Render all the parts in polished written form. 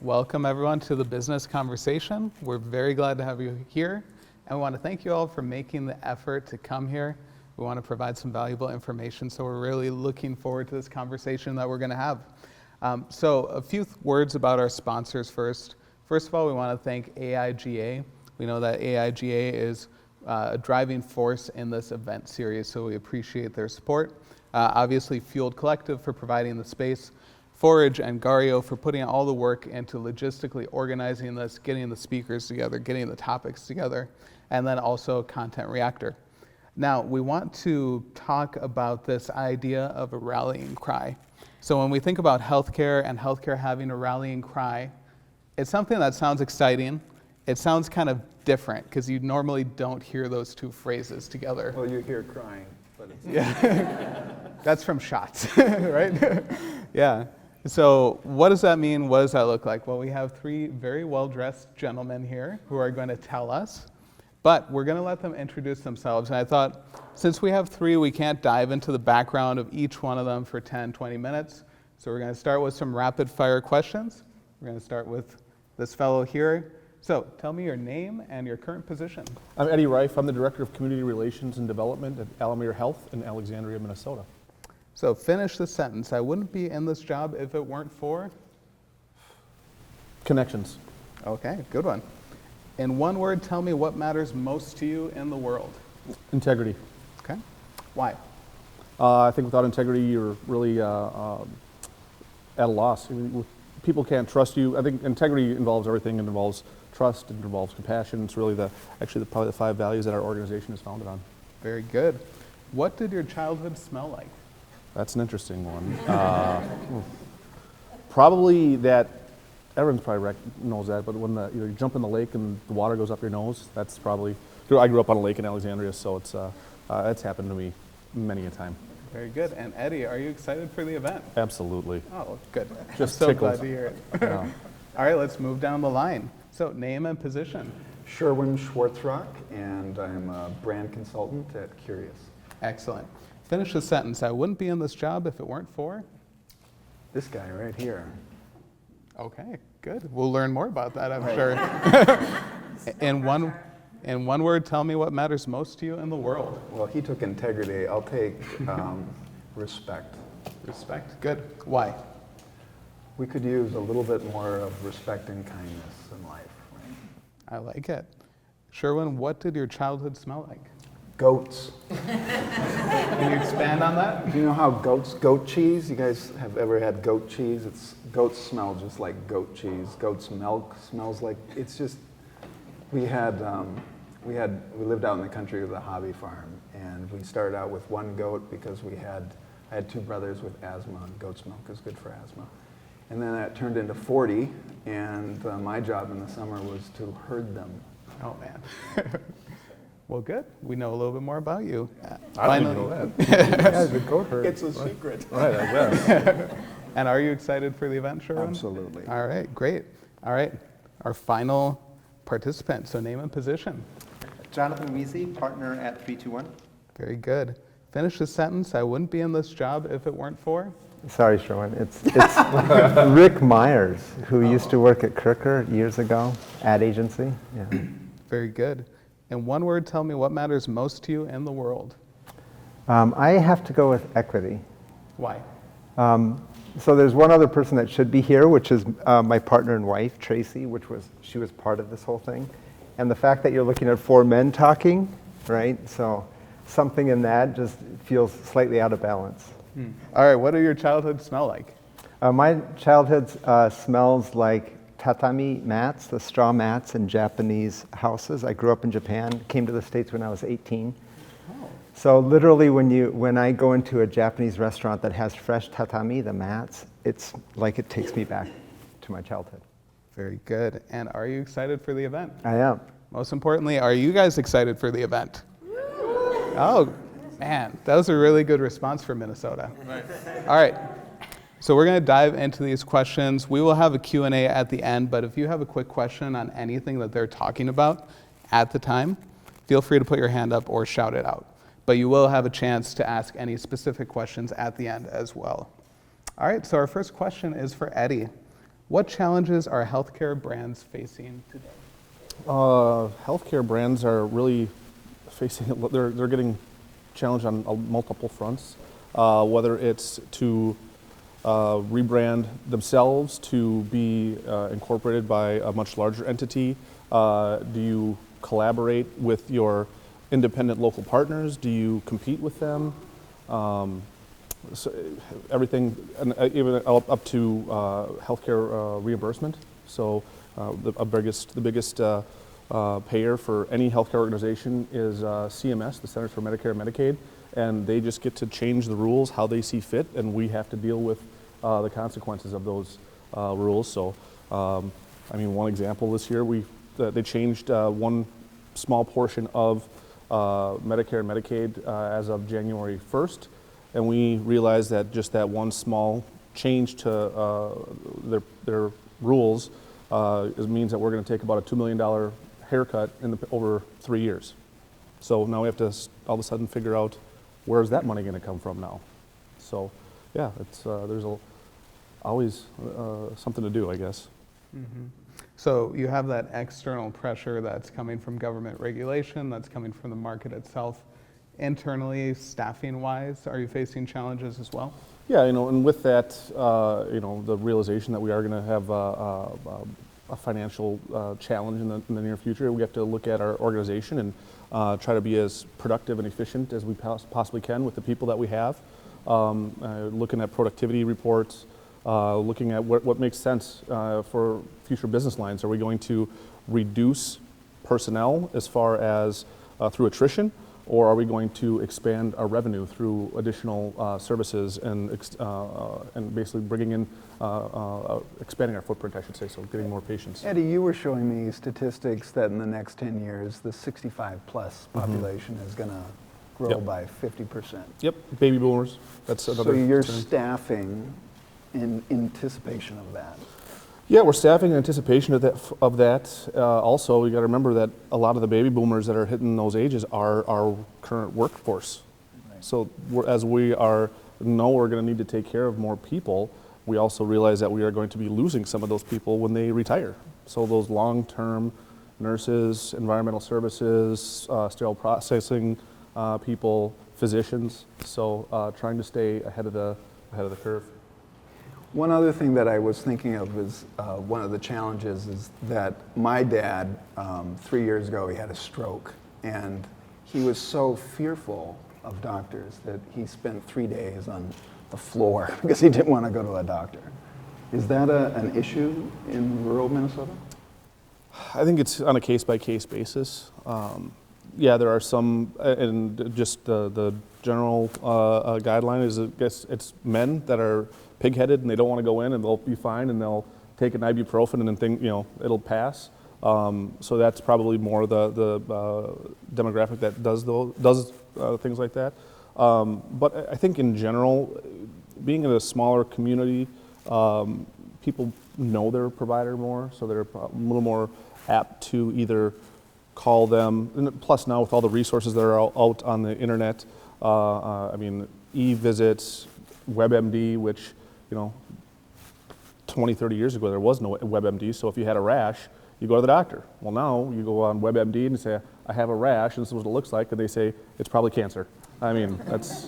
Welcome everyone to the business conversation. We're very glad to have you here, and we want to thank you all for making the effort to come here. We want to provide some valuable information, so we're really looking forward to this conversation that we're going to have. So a few words about our sponsors first. First of all, we want to thank AIGA. We know that AIGA is a driving force in this event series, so we appreciate their support. Obviously, Fueled Collective for providing the space, Forage and Gario for putting all the work into logistically organizing this, getting the speakers together, getting the topics together, and then also Content Reactor. Now, we want to talk about this idea of a rallying cry. So when we think about healthcare and healthcare having a rallying cry, it's something that sounds exciting. It sounds kind of different because you normally don't hear those two phrases together. Well, you hear crying, but it's yeah. That's from shots, right? Yeah. So what does that mean? What does that look like? Well, we have three very well-dressed gentlemen here who are going to tell us, but we're going to let them introduce themselves. And I thought, since we have three, we can't dive into the background of each one of them for 10, 20 minutes. So we're going to start with some rapid-fire questions. We're going to start with this fellow here. So tell me your name and your current position. I'm Eddie Reif. I'm the Director of Community Relations and Development at Alamere Health in Alexandria, Minnesota. So finish the sentence. I wouldn't be in this job if it weren't for? Connections. Okay, good one. In one word, tell me what matters most to you in the world. Integrity. Okay. Why? I think without integrity, you're really at a loss. I mean, people can't trust you. I think integrity involves everything. It involves trust. It involves compassion. It's really probably the 5 values that our organization is founded on. Very good. What did your childhood smell like? That's an interesting one. Probably that, everyone probably knows that, but when you jump in the lake and the water goes up your nose, that's probably, I grew up on a lake in Alexandria, so it's happened to me many a time. Very good. And Eddie, are you excited for the event? Absolutely. Oh, good. Just so tickled. Glad to hear it. Yeah. All right, let's move down the line. So name and position. Sherwin Schwartzrock, and I'm a brand consultant at Curious. Excellent. Finish the sentence. I wouldn't be in this job if it weren't for? This guy right here. Okay, good. We'll learn more about that, I'm sure. In one word, tell me what matters most to you in the world. Well, he took integrity. I'll take respect. Respect. Good. Why? We could use a little bit more of respect and kindness in life. Right? I like it. Sherwin, what did your childhood smell like? Goats. Can you expand on that? Do you know how goat cheese? You guys have ever had goat cheese? Goats smell just like goat cheese. Goat's milk smells like, it's just, we lived out in the country with a hobby farm, and we started out with one goat because I had 2 brothers with asthma, and goat's milk is good for asthma. And then that turned into 40, and my job in the summer was to herd them. Oh man. Well, good. We know a little bit more about you. I didn't know that. Yeah, the goat herd. It's a secret. Right, I guess. And are you excited for the event, Sherwin? Absolutely. All right, great. All right, our final participant. So name and position. Jonathan Weezy, partner at 321. Very good. Finish the sentence. I wouldn't be in this job if it weren't for? Sorry, Sherwin. It's Rick Myers, who used to work at Kirker years ago, ad agency. Yeah. Very good. In one word, tell me what matters most to you in the world. I have to go with equity. Why? So there's one other person that should be here, which is my partner and wife, Tracy, she was part of this whole thing. And the fact that you're looking at 4 men talking, right? So something in that just feels slightly out of balance. All right, what do your childhood smell like? My childhood smells like tatami mats, the straw mats in Japanese houses. I grew up in Japan, came to the States when I was 18. Oh. So literally when I go into a Japanese restaurant that has fresh tatami, the mats, it's like it takes me back to my childhood. Very good. And are you excited for the event? I am. Most importantly, are you guys excited for the event? Oh, man, that was a really good response for Minnesota. All right. So we're going to dive into these questions. We will have a Q&A at the end, but if you have a quick question on anything that they're talking about at the time, feel free to put your hand up or shout it out. But you will have a chance to ask any specific questions at the end as well. All right, so our first question is for Eddie. What challenges are healthcare brands facing today? Healthcare brands are really facing, they're getting challenged on multiple fronts, whether it's to rebrand themselves to be incorporated by a much larger entity. Do you collaborate with your independent local partners? Do you compete with them? So everything, and even up to healthcare reimbursement. So the biggest payer for any healthcare organization is CMS, the Centers for Medicare and Medicaid, and they just get to change the rules how they see fit, and we have to deal with the consequences of those rules. So, I mean, one example this year, they changed one small portion of Medicare and Medicaid as of January 1st, and we realized that just that one small change to their rules means that we're going to take about a $2 million haircut over 3 years. So now we have to all of a sudden figure out where's that money going to come from now. So yeah, there's always something to do, I guess. Mm-hmm. So you have that external pressure that's coming from government regulation, that's coming from the market itself. Internally, staffing-wise, are you facing challenges as well? Yeah, and with that, the realization that we are going to have a financial challenge in the near future, we have to look at our organization and try to be as productive and efficient as we possibly can with the people that we have. Looking at productivity reports, looking at what makes sense for future business lines. Are we going to reduce personnel as far as through attrition, or are we going to expand our revenue through additional services and basically bringing in, expanding our footprint, I should say, so getting more patients? Eddie, you were showing me statistics that in the next 10 years, the 65-plus population is going to grow by 50%. Yep, baby boomers. That's another. So you're concern. staffing in anticipation of that. Yeah, we're staffing in anticipation of that. Also, you got to remember that a lot of the baby boomers that are hitting those ages are our current workforce. Right. So as we we're going to need to take care of more people, we also realize that we are going to be losing some of those people when they retire. So those long-term nurses, environmental services, sterile processing people, physicians. So trying to stay ahead of the curve. One other thing that I was thinking of is one of the challenges is that my dad, 3 years ago, he had a stroke, and he was so fearful of doctors that he spent 3 days on the floor because he didn't want to go to a doctor. Is that an issue in rural Minnesota? I think it's on a case-by-case basis. Yeah, there are some, and just the general guideline is, I guess it's men that are pig-headed and they don't want to go in, and they'll be fine, and they'll take an ibuprofen and then think, it'll pass. So that's probably more the demographic that does things like that. But I think in general, being in a smaller community, people know their provider more, so they're a little more apt to either call them. And plus now with all the resources that are out on the internet, I mean, e-visits, WebMD, which 20, 30 years ago, there was no WebMD, so if you had a rash, you go to the doctor. Well, now you go on WebMD and say, I have a rash, and this is what it looks like, and they say, it's probably cancer. I mean, that's,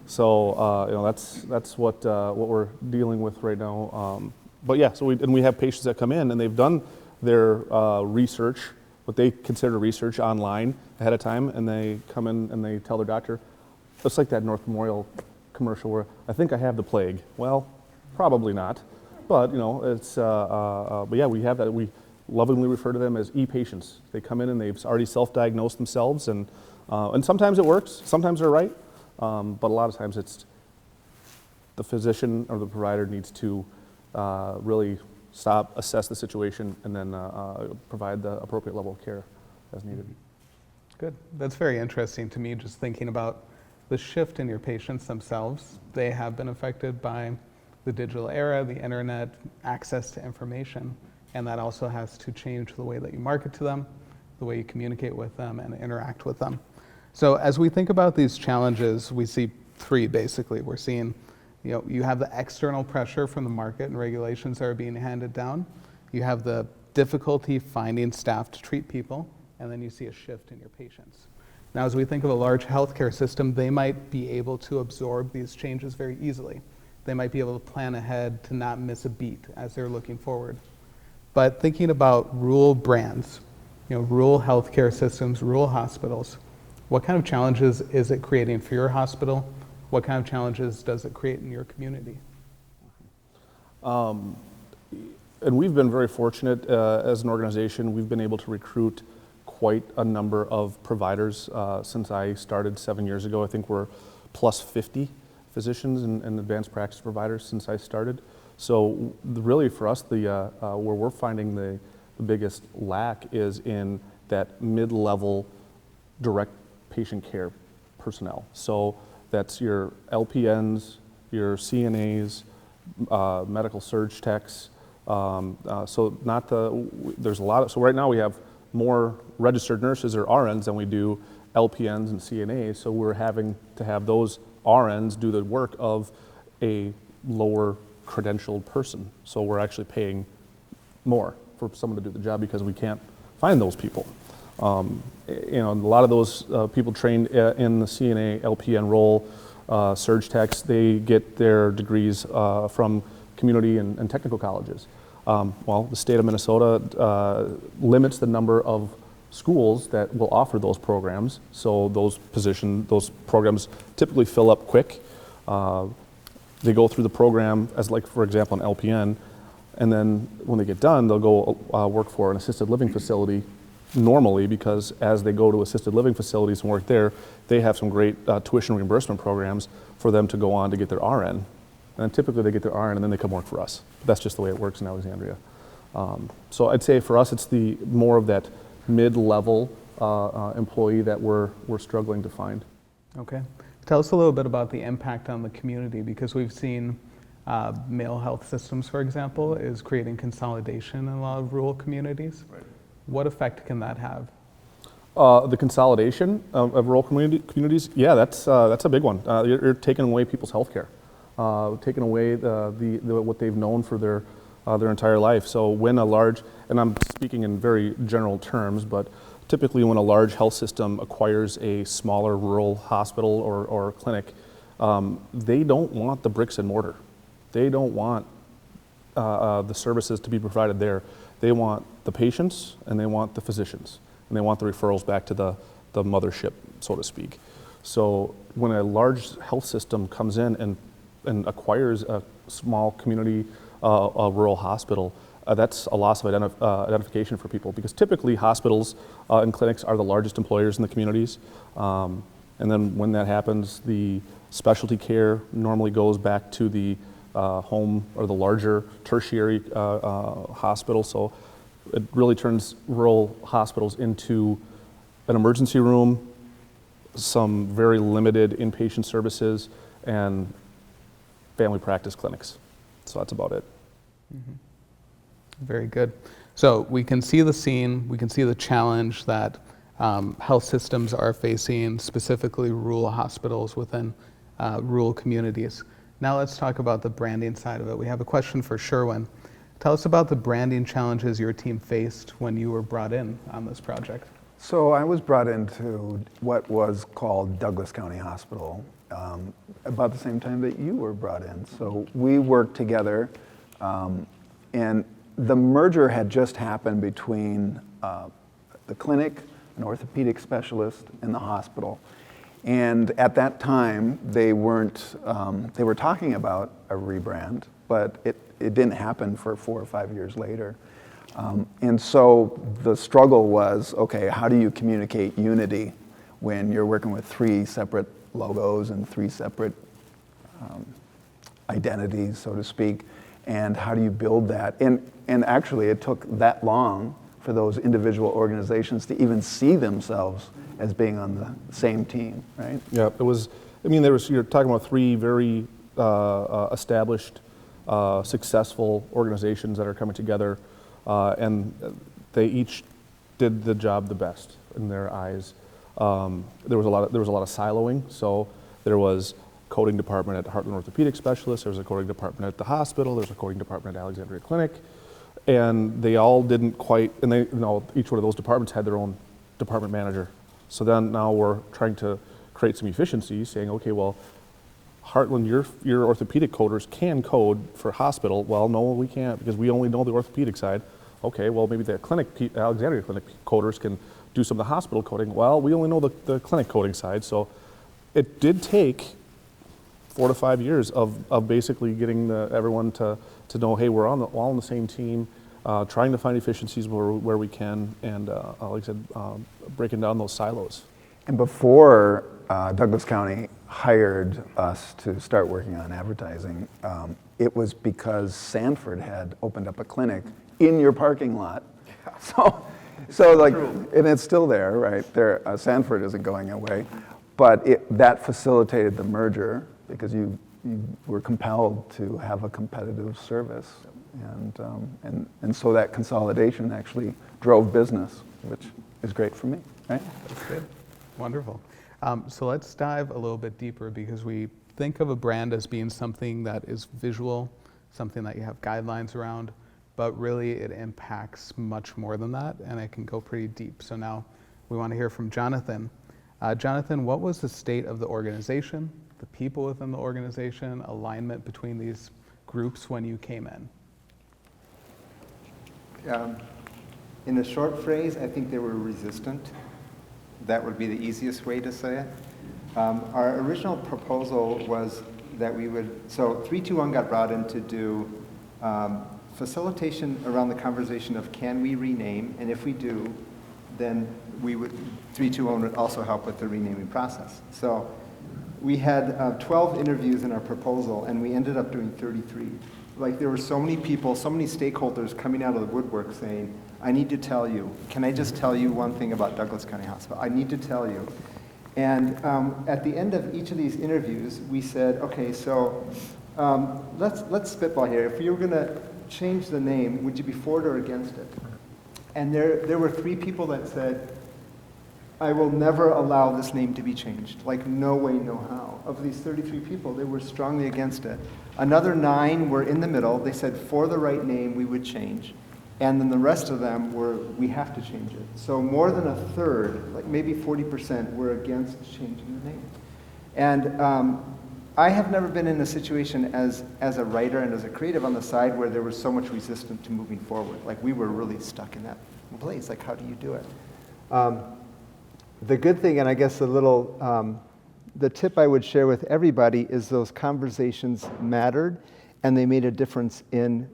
so, that's what we're dealing with right now. But yeah, so we have patients that come in, and they've done their research, what they consider research online ahead of time, and they come in and they tell their doctor, it's like that North Memorial commercial where I think I have the plague. Well, probably not, but it's. But yeah, we have that. We lovingly refer to them as e-patients. They come in and they've already self-diagnosed themselves, and sometimes it works, sometimes they're right, but a lot of times it's the physician or the provider needs to really stop, assess the situation, and then provide the appropriate level of care as needed. Good. That's very interesting to me, just thinking about the shift in your patients themselves. They have been affected by the digital era, the internet, access to information, and that also has to change the way that you market to them, the way you communicate with them and interact with them. So as we think about these challenges, we see three basically. We're seeing You have the external pressure from the market and regulations that are being handed down. You have the difficulty finding staff to treat people, and then you see a shift in your patients. Now, as we think of a large healthcare system, they might be able to absorb these changes very easily. They might be able to plan ahead to not miss a beat as they're looking forward. But thinking about rural brands, rural healthcare systems, rural hospitals, what kind of challenges is it creating for your hospital? What kind of challenges does it create in your community? And we've been very fortunate as an organization. We've been able to recruit quite a number of providers since I started 7 years ago. I think we're plus 50 physicians and advanced practice providers since I started. So really for us, where we're finding the biggest lack is in that mid-level direct patient care personnel. So that's your LPNs, your CNAs, medical surge techs. So right now we have more registered nurses or RNs than we do LPNs and CNAs. So we're having to have those RNs do the work of a lower credentialed person. So we're actually paying more for someone to do the job because we can't find those people. A lot of those people trained in the CNA, LPN role, surge techs, they get their degrees from community and technical colleges. Well, the state of Minnesota limits the number of schools that will offer those programs. So those programs typically fill up quick. They go through the program as, like, for example, an LPN, and then when they get done, they'll go work for an assisted living facility normally, because as they go to assisted living facilities and work there, they have some great tuition reimbursement programs for them to go on to get their RN. And typically they get their RN and then they come work for us. That's just the way it works in Alexandria. So I'd say for us, it's the more of that mid-level employee that we're struggling to find. Okay. Tell us a little bit about the impact on the community, because we've seen Mail Health Systems, for example, is creating consolidation in a lot of rural communities. Right. What effect can that have? The consolidation of rural communities, yeah, that's a big one. You're taking away people's health care, taking away what they've known for their entire life. So when a large, and I'm speaking in very general terms, but typically when a large health system acquires a smaller rural hospital or clinic, they don't want the bricks and mortar. They don't want the services to be provided there. They want the patients and they want the physicians and they want the referrals back to the mothership, so to speak. So when a large health system comes in and acquires a small community, a rural hospital, that's a loss of identification for people, because typically hospitals and clinics are the largest employers in the communities. And then when that happens, the specialty care normally goes back to the home or the larger tertiary hospital. So it really turns rural hospitals into an emergency room, some very limited inpatient services, and family practice clinics. So that's about it. Mm-hmm. Very good. So we can see the scene, we can see the challenge that health systems are facing, specifically rural hospitals within rural communities. Now let's talk about the branding side of it. We have a question for Sherwin. Tell us about the branding challenges your team faced when you were brought in on this project. So I was brought into what was called Douglas County Hospital about the same time that you were brought in. So we worked together, and the merger had just happened between the clinic, an orthopedic specialist, and the hospital. And at that time, they were talking about a rebrand, but it didn't happen for 4 or 5 years later. And so the struggle was, okay, how do you communicate unity when you're working with 3 separate logos and 3 separate identities, so to speak, and how do you build that? And actually, it took that long for those individual organizations to even see themselves as being on the same team, right? Yeah, it was, you're talking about 3 very established, successful organizations that are coming together, and they each did the job the best in their eyes. There was a lot of siloing, so there was coding department at Heartland Orthopedic Specialist, there's a coding department at the hospital, there's a coding department at Alexandria Clinic, and they all didn't quite, and they, each one of those departments had their own department manager. So then now we're trying to create some efficiencies, saying, okay, well, Heartland, your orthopedic coders can code for hospital. Well, no, we can't because we only know the orthopedic side. Okay, well, maybe the Alexandria Clinic coders can do some of the hospital coding. Well, we only know the clinic coding side. So it did take 4 to 5 years of basically getting everyone to know, hey, we're all on the same team, trying to find efficiencies where we can, and like I said, breaking down those silos. And before Douglas County hired us to start working on advertising, it was because Sanford had opened up a clinic in your parking lot. So like, and it's still there, right? There, Sanford isn't going away, but that facilitated the merger because you were compelled to have a competitive service, and so that consolidation actually drove business, which is great for me, right? That's good. Wonderful. So let's dive a little bit deeper because we think of a brand as being something that is visual, something that you have guidelines around, but really it impacts much more than that, and it can go pretty deep. So now we want to hear from Jonathan. Jonathan, what was the state of the organization, the people within the organization, alignment between these groups when you came in? In a short phrase, I think they were resistant. That would be the easiest way to say it. Our original proposal was that we would, so 321 got brought in to do facilitation around the conversation of can we rename, and if we do, then 321 would also help with the renaming process. So we had 12 interviews in our proposal, and we ended up doing 33. Like there were so many people, so many stakeholders coming out of the woodwork saying, I need to tell you, can I just tell you one thing about Douglas County Hospital? I need to tell you. And at the end of each of these interviews, we said, okay, so let's spitball here. If you were gonna change the name, would you be for it or against it? And there were 3 people that said, I will never allow this name to be changed. Like no way, no how. Of these 33 people, they were strongly against it. Another 9 were in the middle. They said for the right name, we would change. And then the rest of them were, we have to change it. So more than a third, like maybe 40%, were against changing the name. And I have never been in a situation as a writer and as a creative on the side where there was so much resistance to moving forward. Like we were really stuck in that place. Like how do you do it? The good thing, and I guess the tip I would share with everybody is those conversations mattered, and they made a difference in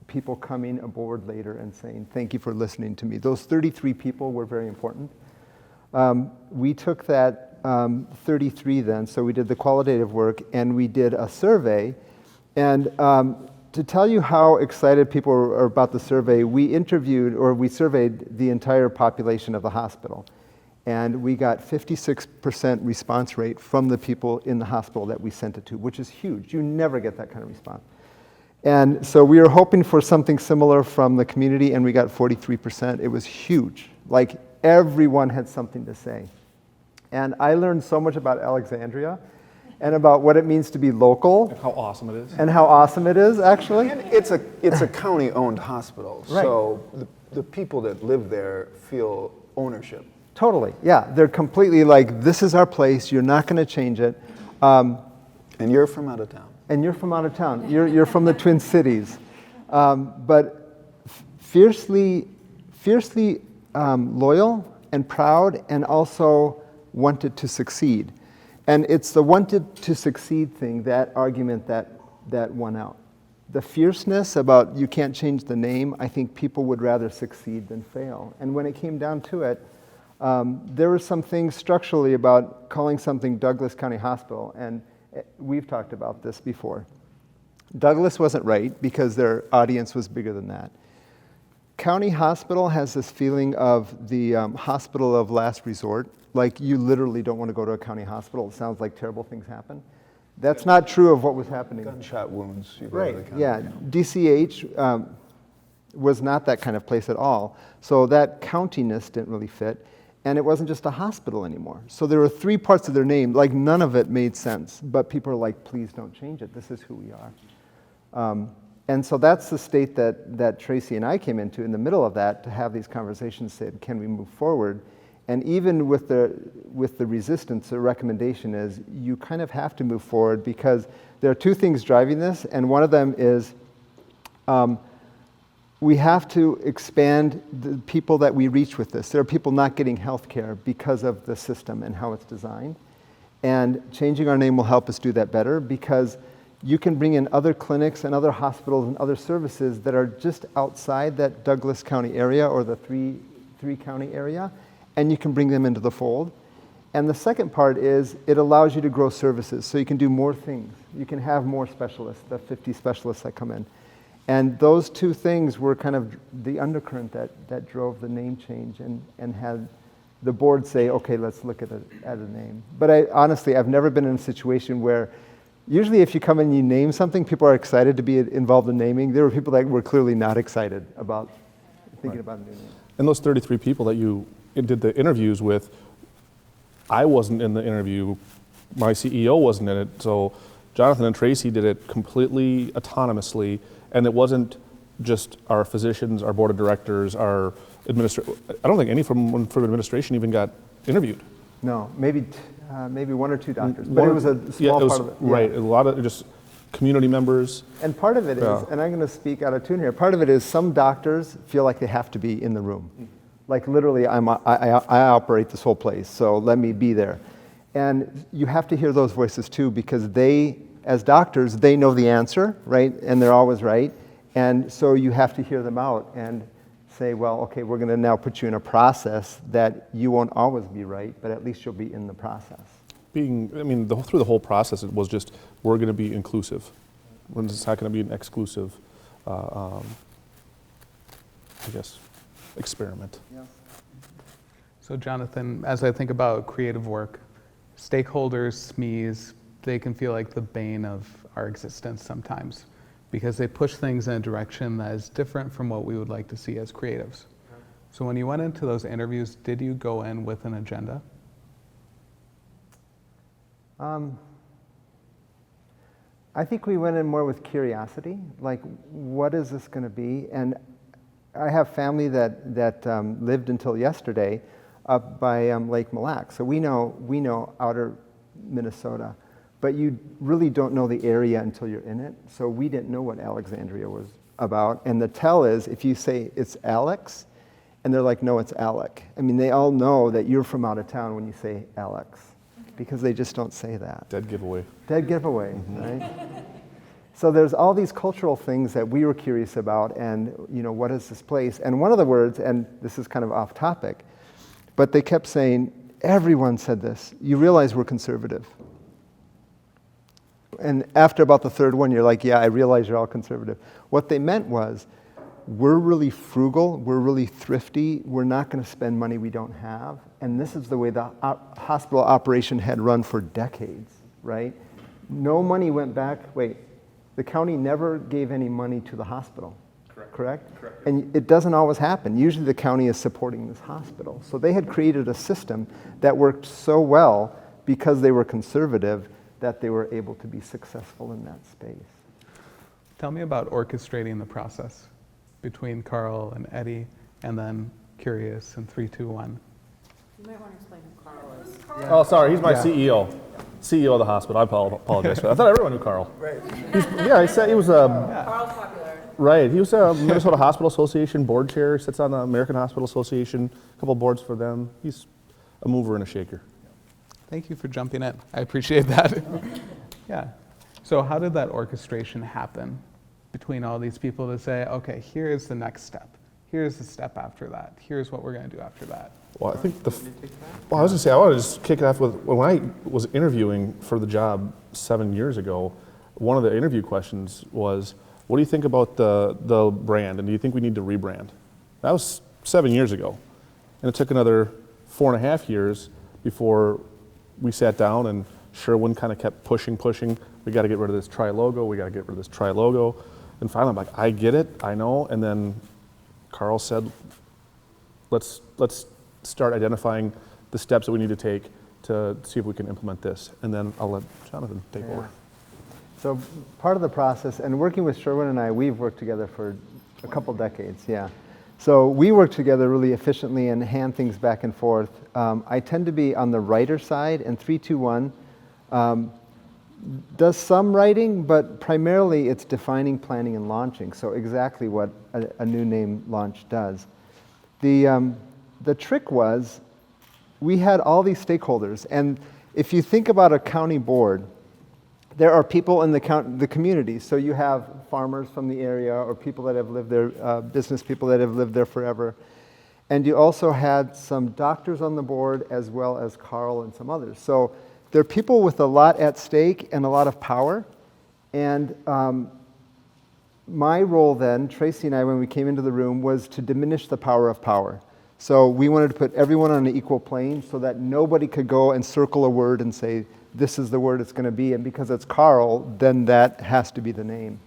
people coming aboard later and saying, thank you for listening to me. Those 33 people were very important. We took that 33 then, so we did the qualitative work, and we did a survey. And to tell you how excited people are about the survey, we surveyed the entire population of the hospital. And we got 56% response rate from the people in the hospital that we sent it to, which is huge. You never get that kind of response. And so we were hoping for something similar from the community, and we got 43%. It was huge. Like everyone had something to say. And I learned so much about Alexandria and about what it means to be local. And how awesome it is. And how awesome it is, actually. And it's a county-owned hospital, Right. so the people that live there feel ownership. Totally, yeah. They're completely like, this is our place, you're not going to change it. And you're from out of town. And you're from out of town. You're from the Twin Cities. But fiercely loyal and proud, and also wanted to succeed. And it's the wanted to succeed thing, that argument that won out. The fierceness about you can't change the name, I think people would rather succeed than fail. And when it came down to it, there were some things structurally about calling something Douglas County Hospital, and we've talked about this before. Douglas wasn't right because their audience was bigger than that. County Hospital has this feeling of the hospital of last resort, like you literally don't want to go to a county hospital. It sounds like terrible things happen. That's not true of what was happening. Gunshot wounds. You go to Right, the county. yeah. DCH was not that kind of place at all. So that countiness didn't really fit. and it wasn't just a hospital anymore. So there were 3 parts of their name, like none of it made sense, but people are like, please don't change it, this is who we are. And so that's the state that Tracy and I came into in the middle of that, to have these conversations, said, can we move forward? And even with the resistance, the recommendation is you kind of have to move forward, because there are 2 things driving this, and one of them is we have to expand the people that we reach with this. There are people not getting health care because of the system and how it's designed. And changing our name will help us do that better, because you can bring in other clinics and other hospitals and other services that are just outside that Douglas County area or the three county area, and you can bring them into the fold. And the second part is it allows you to grow services, so you can do more things. You can have more specialists, the 50 specialists that come in. And those 2 things were kind of the undercurrent that drove the name change, and had the board say, okay, let's look at a name. But honestly, I've never been in a situation where, usually if you come and you name something, people are excited to be involved in naming. There were people that were clearly not excited about thinking about a new name. And those 33 people that you did the interviews with, I wasn't in the interview, my CEO wasn't in it, so Jonathan and Tracy did it completely autonomously, and it wasn't just our physicians, our board of directors, our administrators. I don't think any from administration even got interviewed. No, maybe 1 or 2 doctors, but it was a small part of it. Right, a lot of just community members. And part of it is, and I'm going to speak out of tune here, part of it is some doctors feel like they have to be in the room. Like literally, I operate this whole place, so let me be there. And you have to hear those voices too, because they, as doctors, they know the answer, right? And they're always right. And so you have to hear them out and say, well, okay, we're going to now put you in a process that you won't always be right, but at least you'll be in the process. Through the whole process, it was just, we're going to be inclusive. It's not going to be an exclusive, I guess, experiment. Yeah. So Jonathan, as I think about creative work, stakeholders, SMEs, they can feel like the bane of our existence sometimes, because they push things in a direction that is different from what we would like to see as creatives. So when you went into those interviews, did you go in with an agenda? I think we went in more with curiosity, like, what is this going to be? And I have family that lived until yesterday up by Lake Mille Lacs, so we know outer Minnesota, but you really don't know the area until you're in it. So we didn't know what Alexandria was about, and the tell is if you say it's Alex, and they're like, no, it's Alec. I mean, they all know that you're from out of town when you say Alex, because they just don't say that. Dead giveaway. Dead giveaway, right? So there's all these cultural things that we were curious about, and what is this place? And one of the words, and this is kind of off topic, but they kept saying, everyone said this, you realize we're conservative. And after about the 3rd one, you're like, yeah, I realize you're all conservative. What they meant was, we're really frugal, we're really thrifty, we're not going to spend money we don't have, and this is the way the hospital operation had run for decades, right? No money went back. Wait, the county never gave any money to the hospital, correct? And it doesn't always happen. Usually the county is supporting this hospital. So they had created a system that worked so well because they were conservative that they were able to be successful in that space. Tell me about orchestrating the process between Carl and Eddie, and then Curious and 3, 2, 1. You might want to explain who Carl is. Oh, sorry, he's my CEO. CEO of the hospital. I apologize for that. I thought everyone knew Carl. Right. He said he was Carl's popular. right. He was a Minnesota Hospital Association board chair. Sits on the American Hospital Association, a couple of boards for them. He's a mover and a shaker. Thank you for jumping in. I appreciate that. Yeah. So how did that orchestration happen between all these people to say, okay, here's the next step. Here's the step after that. Here's what we're going to do after that. Well, I think I was going to say, I want to just kick it off with, when I was interviewing for the job 7 years ago, one of the interview questions was, what do you think about the brand, and do you think we need to rebrand? That was 7 years ago. And it took another 4.5 years before we sat down, and Sherwin kind of kept pushing. We got to get rid of this tri-logo. We got to get rid of this tri-logo. And finally, I'm like, I get it, I know. And then Carl said, let's start identifying the steps that we need to take to see if we can implement this. And then I'll let Jonathan take over. So part of the process, and working with Sherwin and I, we've worked together for a couple decades, yeah. So we work together really efficiently and hand things back and forth. I tend to be on the writer side, and 321 does some writing, but primarily it's defining, planning, and launching. So exactly what a new name launch does. The trick was, we had all these stakeholders, and if you think about a county board, there are people in the community. So you have farmers from the area, or people that have lived there, business people that have lived there forever. And you also had some doctors on the board, as well as Carl and some others. So there are people with a lot at stake and a lot of power. And my role then, Tracy and I, when we came into the room, was to diminish the power of power. So we wanted to put everyone on an equal plane so that nobody could go and circle a word and say, this is the word it's going to be, and because it's Carl, then that has to be the name.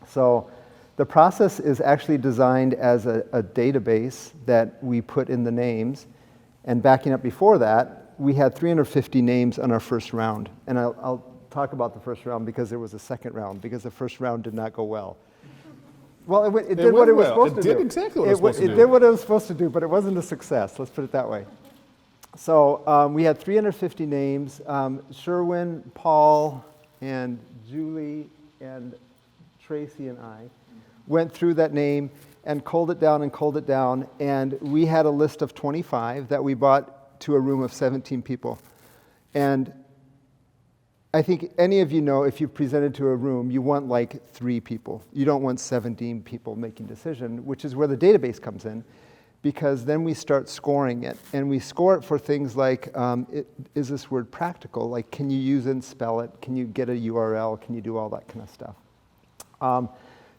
So the process is actually designed as a database that we put in the names, and backing up before that, we had 350 names on our first round. And I'll talk about the first round because there was a second round, because the first round did not go well. Well, it did what it was supposed to do. It did exactly what it was supposed to do. It did what it was supposed to do, but it wasn't a success, let's put it that way. So we had 350 names. Sherwin, Paul, and Julie, and Tracy and I went through that name and culled it down, and we had a list of 25 that we brought to a room of 17 people. And I think any of you know, if you've presented to a room, you want like 3 people. You don't want 17 people making decision, which is where the database comes in, because then we start scoring it. And we score it for things like, is this word practical? Like, can you use and spell it? Can you get a URL? Can you do all that kind of stuff?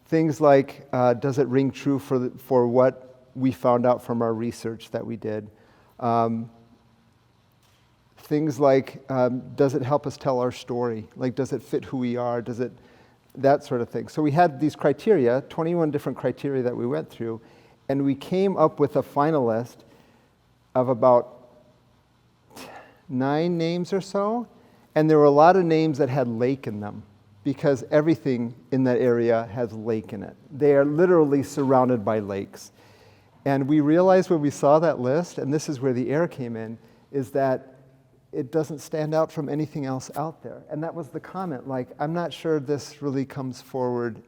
Things like, does it ring true for what we found out from our research that we did? Things like, does it help us tell our story? Like, does it fit who we are? Does it, that sort of thing. So we had these criteria, 21 different criteria that we went through, and we came up with a finalist of about 9 names or so, and there were a lot of names that had lake in them, because everything in that area has lake in it. They are literally surrounded by lakes. And we realized when we saw that list, and this is where the error came in, is that it doesn't stand out from anything else out there. And that was the comment, like, I'm not sure this really comes forward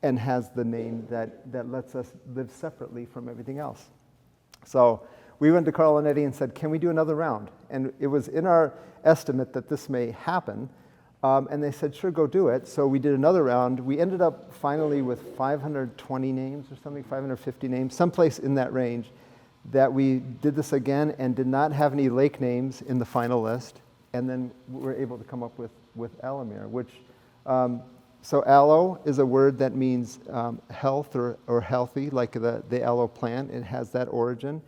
and has the name that lets us live separately from everything else. So we went to Carl and Eddie and said, can we do another round? And it was in our estimate that this may happen. And they said, sure, go do it. So we did another round. We ended up finally with 520 names or something, 550 names, someplace in that range, that we did this again and did not have any lake names in the final list. And then we were able to come up with Alamir, which, so aloe is a word that means health or healthy, like the aloe plant. It has that origin.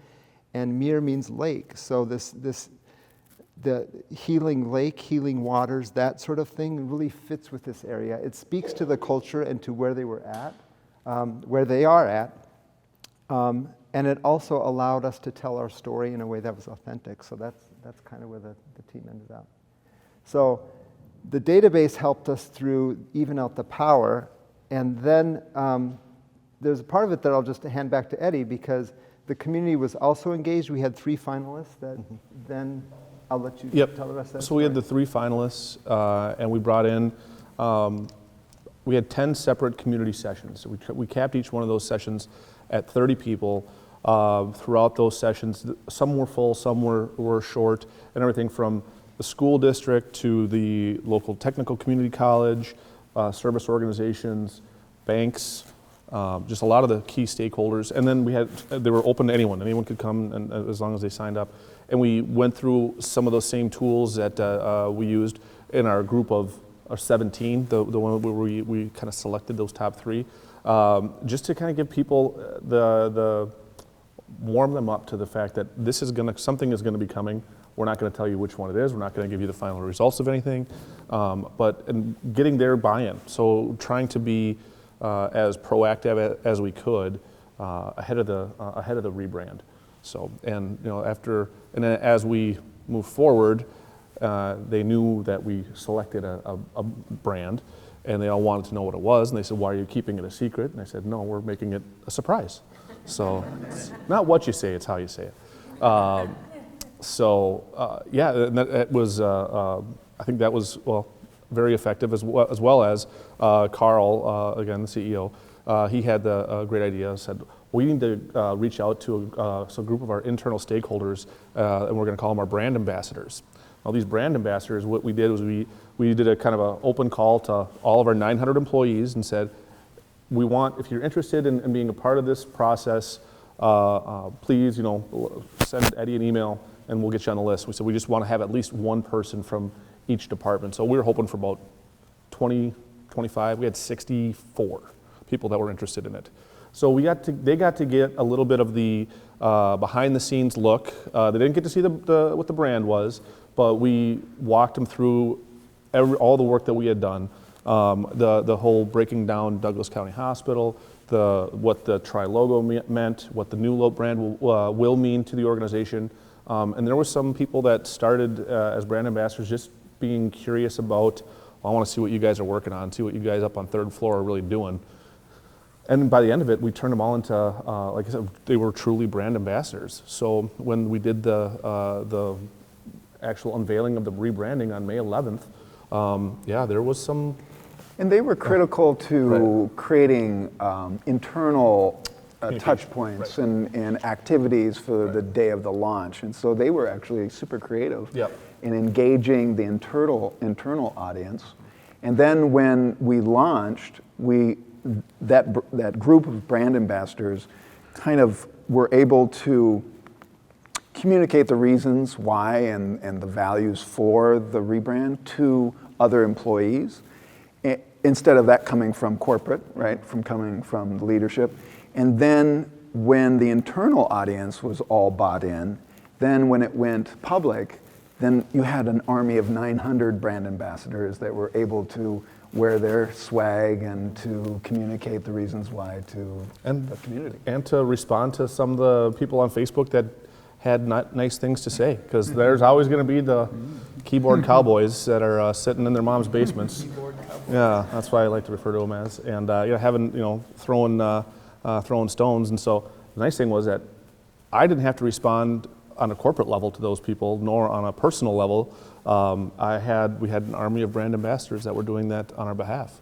And mir means lake. So the healing lake, healing waters, that sort of thing really fits with this area. It speaks to the culture and to where they were at, where they are at. And it also allowed us to tell our story in a way that was authentic. So that's kind of where the team ended up. So the database helped us through even out the power. And then there's a part of it that I'll just hand back to Eddie, because the community was also engaged. We had 3 finalists that then I'll let you tell the rest of that. So we had the 3 finalists, and we brought in, we had 10 separate community sessions. So we capped each one of those sessions at 30 people. Throughout those sessions, some were full, some were short, and everything from the school district to the local technical community college, service organizations, banks, just a lot of the key stakeholders. And then they were open to anyone. Anyone could come, and as long as they signed up. And we went through some of those same tools that we used in our group of 17, the one where we kind of selected those top 3, just to kind of give people warm them up to the fact that something is gonna be coming. We're not gonna tell you which one it is. We're not gonna give you the final results of anything, but getting their buy-in. So trying to be as proactive as we could ahead of the rebrand. So, and and then as we move forward, they knew that we selected a brand, and they all wanted to know what it was, and they said, why are you keeping it a secret? And I said, no, we're making it a surprise. So it's not what you say, it's how you say it. Yeah, and that was, I think that was, well, very effective, as well as Carl, again, the CEO, he had the great idea, said, we need to reach out to a group of our internal stakeholders, and we're going to call them our brand ambassadors. Now, these brand ambassadors, what we did was we did a kind of an open call to all of our 900 employees and said, we want, if you're interested in being a part of this process, please, send Eddie an email and we'll get you on the list. We said we just want to have at least one person from each department. So we were hoping for about 20, 25. We had 64 people that were interested in it. So they got to get a little bit of the behind the scenes look. They didn't get to see what the brand was, but we walked them through all the work that we had done. The whole breaking down Douglas County Hospital, what the Tri-logo meant, what the new brand will mean to the organization. And there were some people that started as brand ambassadors just being curious about, well, I want to see what you guys are working on, see what you guys up on third floor are really doing. And by the end of it, we turned them all into, like I said, they were truly brand ambassadors. So when we did the actual unveiling of the rebranding on May 11th, yeah, there was some. And they were critical to creating internal touch points and activities for the day of the launch. And so they were actually super creative in engaging the internal audience. And then when we launched, that group of brand ambassadors kind of were able to communicate the reasons why and the values for the rebrand to other employees, instead of that coming from corporate, right, coming from the leadership. And then when the internal audience was all bought in, then when it went public, then you had an army of 900 brand ambassadors that were able to wear their swag and to communicate the reasons why to the community. And to respond to some of the people on Facebook that had nice things to say, because there's always going to be the keyboard cowboys that are sitting in their mom's basements. Yeah, that's why I like to refer to them as, and throwing stones. And so the nice thing was that I didn't have to respond on a corporate level to those people, nor on a personal level. We had an army of brand ambassadors that were doing that on our behalf.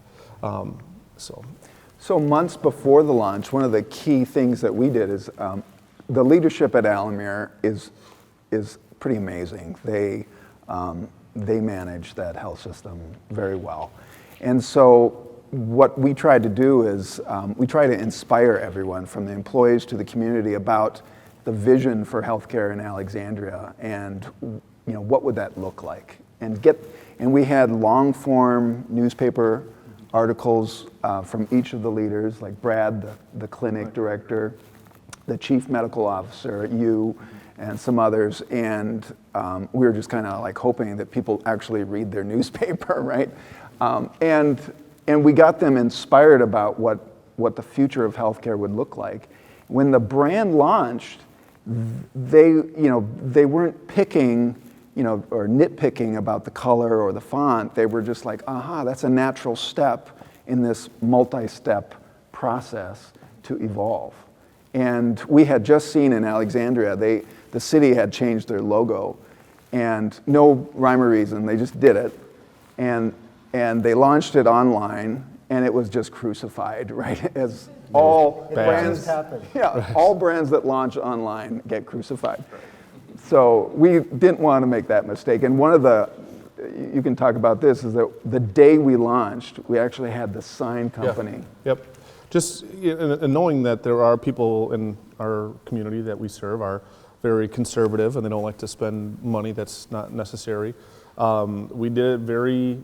So months before the launch, one of the key things that we did is the leadership at Alamere is pretty amazing. They manage that health system very well. And so what we tried to do is we try to inspire everyone from the employees to the community about the vision for healthcare in Alexandria and what would that look like. And we had long form newspaper articles from each of the leaders, like Brad, the clinic director, the chief medical officer, you, and some others. And we were just kind of like hoping that people actually read their newspaper, right? And we got them inspired about what the future of healthcare would look like. When the brand launched, they weren't picking, or nitpicking about the color or the font. They were just like, aha, that's a natural step in this multi-step process to evolve. And we had just seen in Alexandria, the city had changed their logo, and no rhyme or reason, they just did it. And they launched it online, and it was just crucified, right? As all brands happen. Yeah, all brands that launch online get crucified. So we didn't want to make that mistake. And one of you can talk about this, is that the day we launched, we actually had the sign company. Yep. Just and knowing that there are people in our community that we serve are very conservative and they don't like to spend money that's not necessary. We did it very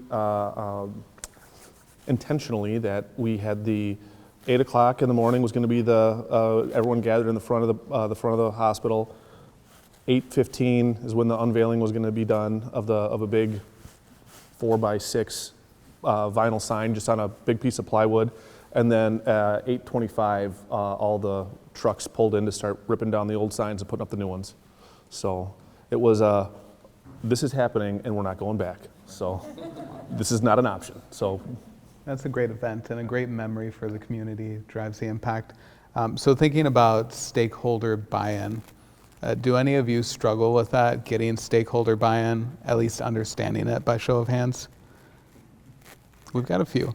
intentionally that we had the 8 o'clock in the morning was going to be everyone gathered in the front of the hospital. 8:15 is when the unveiling was going to be done of a big 4x6 vinyl sign just on a big piece of plywood. And then at 8:25, all the trucks pulled in to start ripping down the old signs and putting up the new ones. So it was, this is happening and we're not going back. So this is not an option. So That's a great event and a great memory for the community, drives the impact. So thinking about stakeholder buy-in, do any of you struggle with that, getting stakeholder buy-in, at least understanding it by show of hands? We've got a few.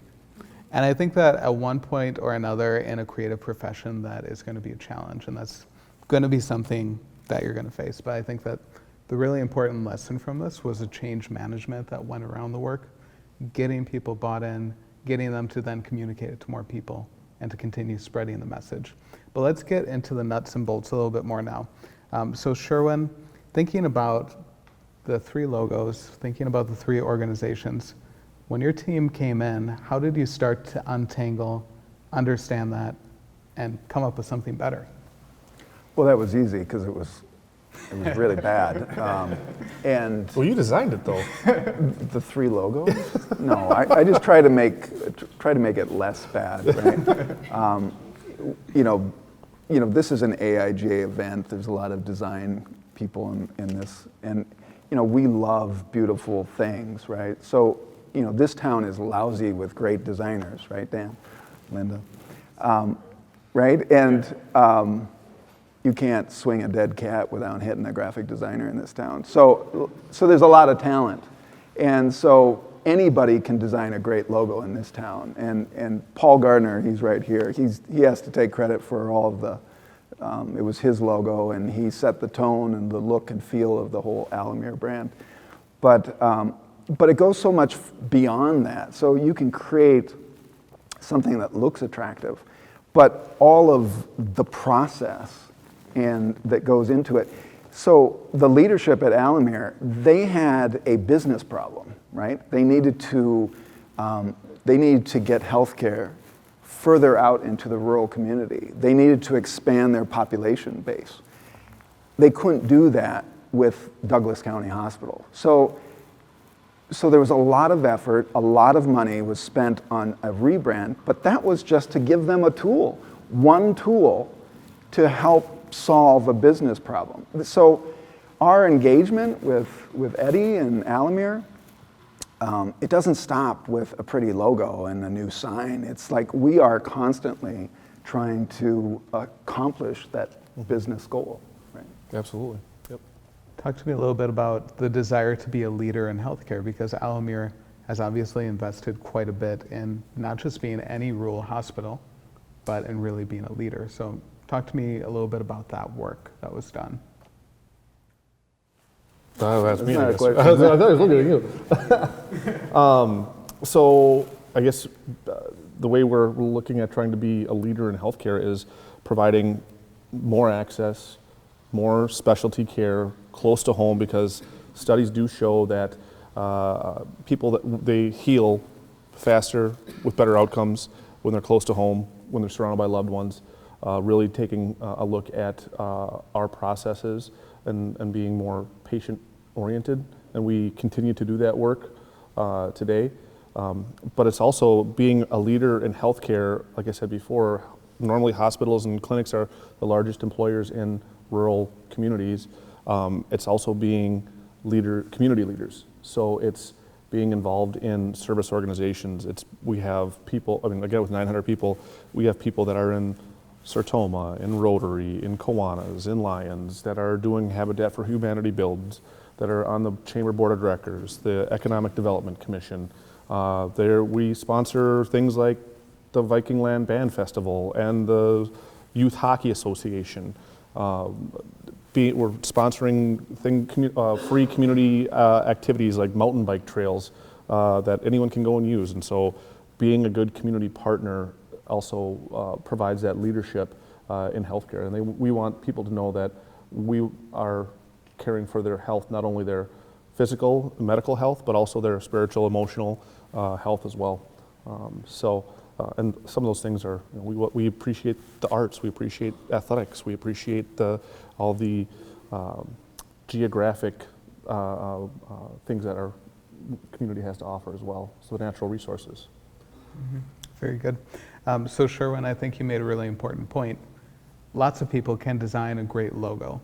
And I think that at one point or another in a creative profession, that is going to be a challenge, and that's going to be something that you're going to face. But I think that the really important lesson from this was the change management that went around the work, getting people bought in, getting them to then communicate it to more people and to continue spreading the message. But let's get into the nuts and bolts a little bit more now. So Sherwin, thinking about the 3 logos, thinking about the 3 organizations, when your team came in, how did you start to untangle, understand that, and come up with something better? Well, that was easy because it was really bad. And well, you designed it though. the 3 logos? No, I just try to make it less bad, right? This is an AIGA event. There's a lot of design people in this, and we love beautiful things, right? So this town is lousy with great designers, right, Dan, Linda, right? And you can't swing a dead cat without hitting a graphic designer in this town. So there's a lot of talent. And so anybody can design a great logo in this town. And Paul Gardner, he's right here, he has to take credit for all of the, it was his logo, and he set the tone and the look and feel of the whole Alamir brand. But it goes so much beyond that. So you can create something that looks attractive, but all of the process and that goes into it. So the leadership at Alamir, they had a business problem, right? They needed to get healthcare further out into the rural community. They needed to expand their population base. They couldn't do that with Douglas County Hospital. So there was a lot of effort, a lot of money was spent on a rebrand, but that was just to give them a tool, one tool to help solve a business problem. So our engagement with Eddie and Alamir, it doesn't stop with a pretty logo and a new sign. It's like we are constantly trying to accomplish that business goal. Right? Absolutely. Yep. Talk to me a little bit about the desire to be a leader in healthcare, because Alamir has obviously invested quite a bit in not just being any rural hospital, but in really being a leader. So talk to me a little bit about that work that was done. That's me. not I a guess. question. I thought I was looking at you. So I guess the way we're looking at trying to be a leader in healthcare is providing more access, more specialty care close to home, because studies do show that people that they heal faster with better outcomes when they're close to home, when they're surrounded by loved ones. Really taking a look at our processes and being more patient-oriented, and we continue to do that work today. But it's also being a leader in healthcare. Like I said before, normally hospitals and clinics are the largest employers in rural communities. It's also being community leaders. So it's being involved in service organizations. We have people, again, with 900 people, we have people that are in Sertoma, in Rotary, in Kiwanis, in Lions, that are doing Habitat for Humanity builds, that are on the Chamber Board of Directors, the Economic Development Commission. We sponsor things like the Viking Land Band Festival and the Youth Hockey Association. We're sponsoring free community activities like mountain bike trails that anyone can go and use. And so being a good community partner also provides that leadership in healthcare. And we want people to know that we are caring for their health, not only their physical, medical health, but also their spiritual, emotional health as well. And some of those things are, we appreciate the arts, we appreciate athletics, we appreciate all the geographic things that our community has to offer as well, so natural resources. Mm-hmm. Very good. So Sherwin, I think you made a really important point. Lots of people can design a great logo,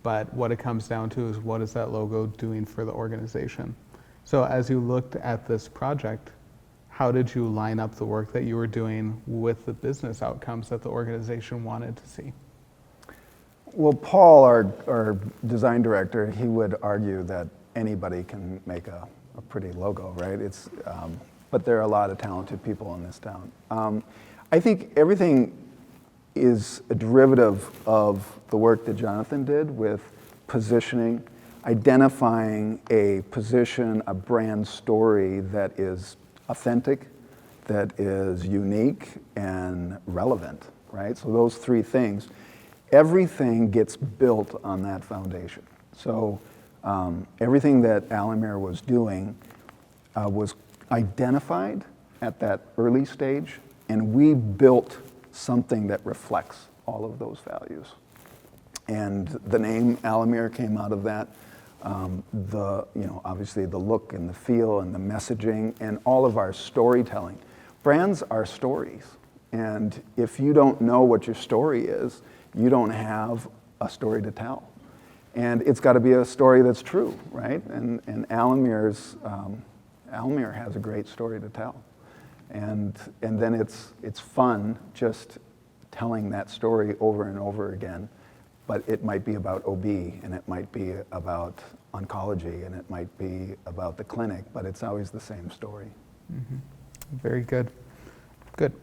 but what it comes down to is what is that logo doing for the organization? So as you looked at this project, how did you line up the work that you were doing with the business outcomes that the organization wanted to see? Well, Paul, our design director, he would argue that anybody can make a pretty logo, right? But there are a lot of talented people in this town. I think everything is a derivative of the work that Jonathan did with positioning, identifying a position, a brand story that is authentic, that is unique and relevant, right? So those three things, everything gets built on that foundation. So everything that Alamir was doing was identified at that early stage, and we built something that reflects all of those values. And the name Alamir came out of that. Obviously the look and the feel and the messaging and all of our storytelling. Brands are stories, and if you don't know what your story is, you don't have a story to tell. And it's got to be a story that's true, right? And Alamir has a great story to tell. And then it's fun just telling that story over and over again. But it might be about OB, and it might be about oncology, and it might be about the clinic, but it's always the same story. Mm-hmm. Very good. Good.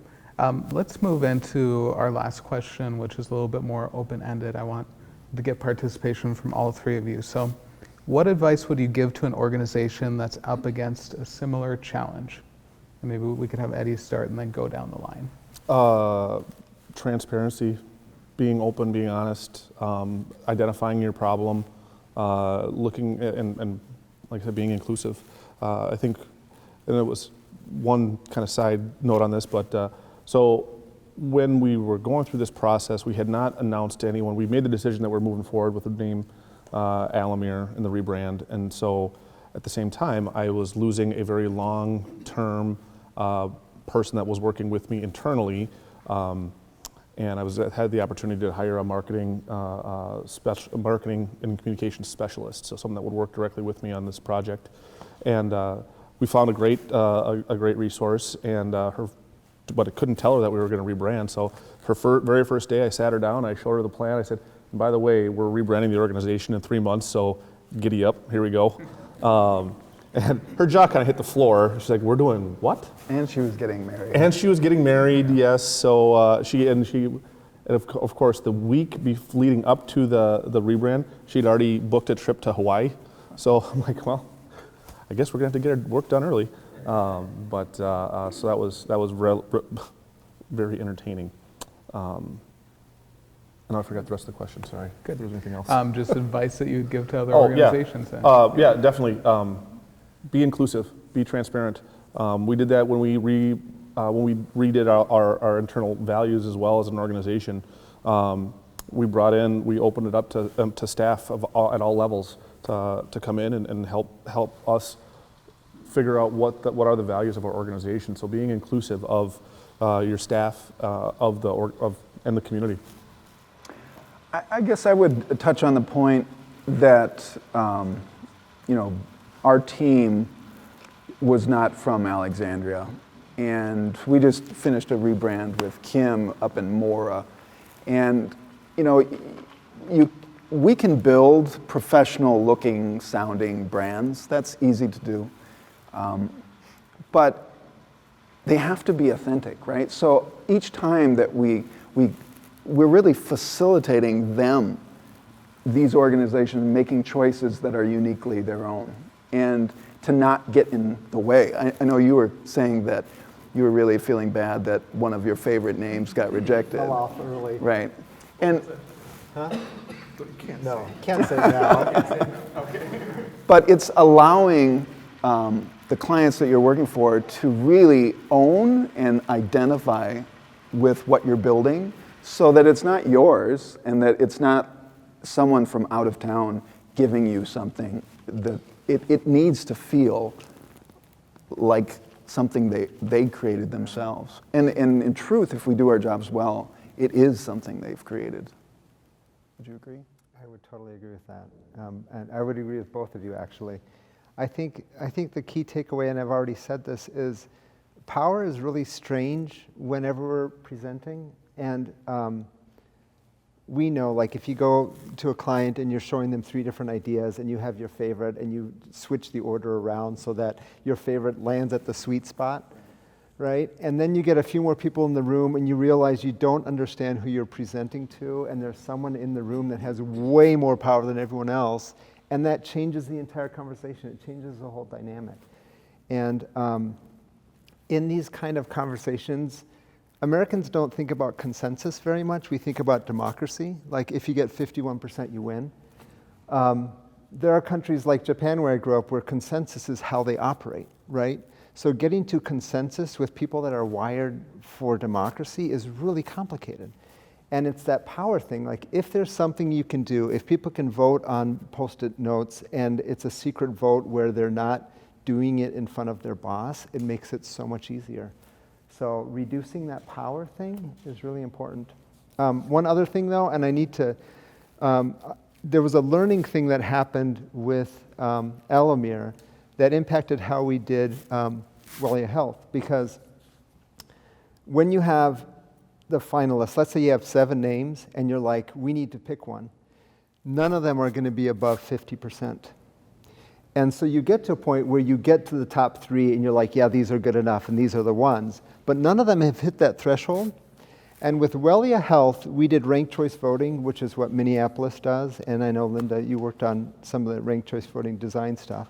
Let's move into our last question, which is a little bit more open-ended. I want to get participation from all three of you. So what advice would you give to an organization that's up against a similar challenge? And maybe we could have Eddie start and then go down the line. Transparency, being open, being honest, identifying your problem, looking at, and like I said, being inclusive. I think, and it was one kind of side note on this, but so when we were going through this process, we had not announced to anyone. We made the decision that we're moving forward with the name Alamir and the rebrand, and so at the same time, I was losing a very long-term person that was working with me internally. And I had the opportunity to hire a marketing and communications specialist, so someone that would work directly with me on this project. And we found a great resource, and but I couldn't tell her that we were going to rebrand. So her very first day, I sat her down, I showed her the plan. I said, by the way, we're rebranding the organization in 3 months, so giddy up, here we go. And her jaw kind of hit the floor. She's like, we're doing what? And she was getting married. And she was getting married, yes. So of course, the week leading up to the rebrand, she'd already booked a trip to Hawaii. So I'm like, well, I guess we're gonna have to get her work done early. So that was very entertaining. And I forgot the rest of the question. Sorry. Good. If there was anything else. Just advice that you'd give to other organizations. Then. Yeah, definitely. Be inclusive. Be transparent. We did that when we redid our internal values as well as an organization. We opened it up to staff at all levels to come in and help us figure out what are the values of our organization. So being inclusive of your staff and the community. I guess I would touch on the point that our team was not from Alexandria, and we just finished a rebrand with Kim up in Mora, and we can build professional-looking, sounding brands. That's easy to do, but they have to be authentic, right? So each time that we're really facilitating them, these organizations, making choices that are uniquely their own, and to not get in the way. I know you were saying that you were really feeling bad that one of your favorite names got rejected. Fell off early. Right. And No, can't say now. but it's allowing the clients that you're working for to really own and identify with what you're building, so that it's not yours and that it's not someone from out of town giving you something. That it needs to feel like something they created themselves. And in truth, if we do our jobs well, it is something they've created. Would you agree? I would totally agree with that. And I would agree with both of you, actually. I think the key takeaway, and I've already said this, is power is really strange whenever we're presenting. And we know, like, if you go to a client and you're showing them 3 different ideas and you have your favorite and you switch the order around so that your favorite lands at the sweet spot, right? And then you get a few more people in the room and you realize you don't understand who you're presenting to, and there's someone in the room that has way more power than everyone else, and that changes the entire conversation. It changes the whole dynamic. And in these kind of conversations, Americans don't think about consensus very much. We think about democracy. Like, if you get 51%, you win. There are countries like Japan, where I grew up, where consensus is how they operate, right? So getting to consensus with people that are wired for democracy is really complicated. And it's that power thing. Like, if there's something you can do, if people can vote on Post-it notes and it's a secret vote where they're not doing it in front of their boss, it makes it so much easier. So reducing that power thing is really important. One other thing, though, and I need to, there was a learning thing that happened with Elamir that impacted how we did Wellia Health, because when you have the finalists, let's say you have 7 names and you're like, we need to pick one, none of them are going to be above 50%. And so you get to a point where you get to the top 3 and you're like, yeah, these are good enough and these are the ones. But none of them have hit that threshold. And with Wellia Health, we did ranked choice voting, which is what Minneapolis does. And I know, Linda, you worked on some of the ranked choice voting design stuff.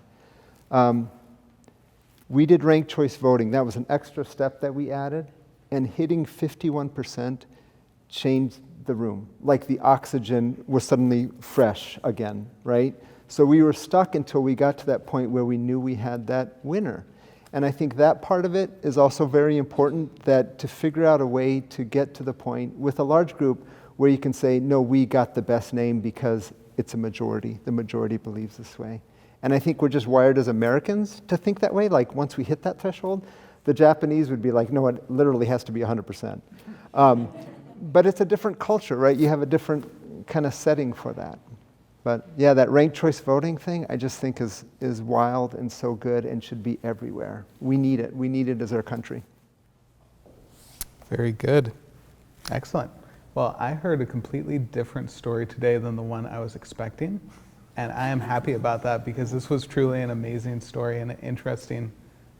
We did ranked choice voting. That was an extra step that we added. And hitting 51% changed the room. Like, the oxygen was suddenly fresh again, right? So we were stuck until we got to that point where we knew we had that winner. And I think that part of it is also very important, that to figure out a way to get to the point with a large group where you can say, no, we got the best name because it's a majority. The majority believes this way. And I think we're just wired as Americans to think that way. Like, once we hit that threshold, the Japanese would be like, no, it literally has to be 100%. But it's a different culture, right? You have a different kind of setting for that. But yeah, that ranked choice voting thing, I just think is wild and so good and should be everywhere. We need it. We need it as our country. Very good. Excellent. Well, I heard a completely different story today than the one I was expecting. And I am happy about that, because this was truly an amazing story and an interesting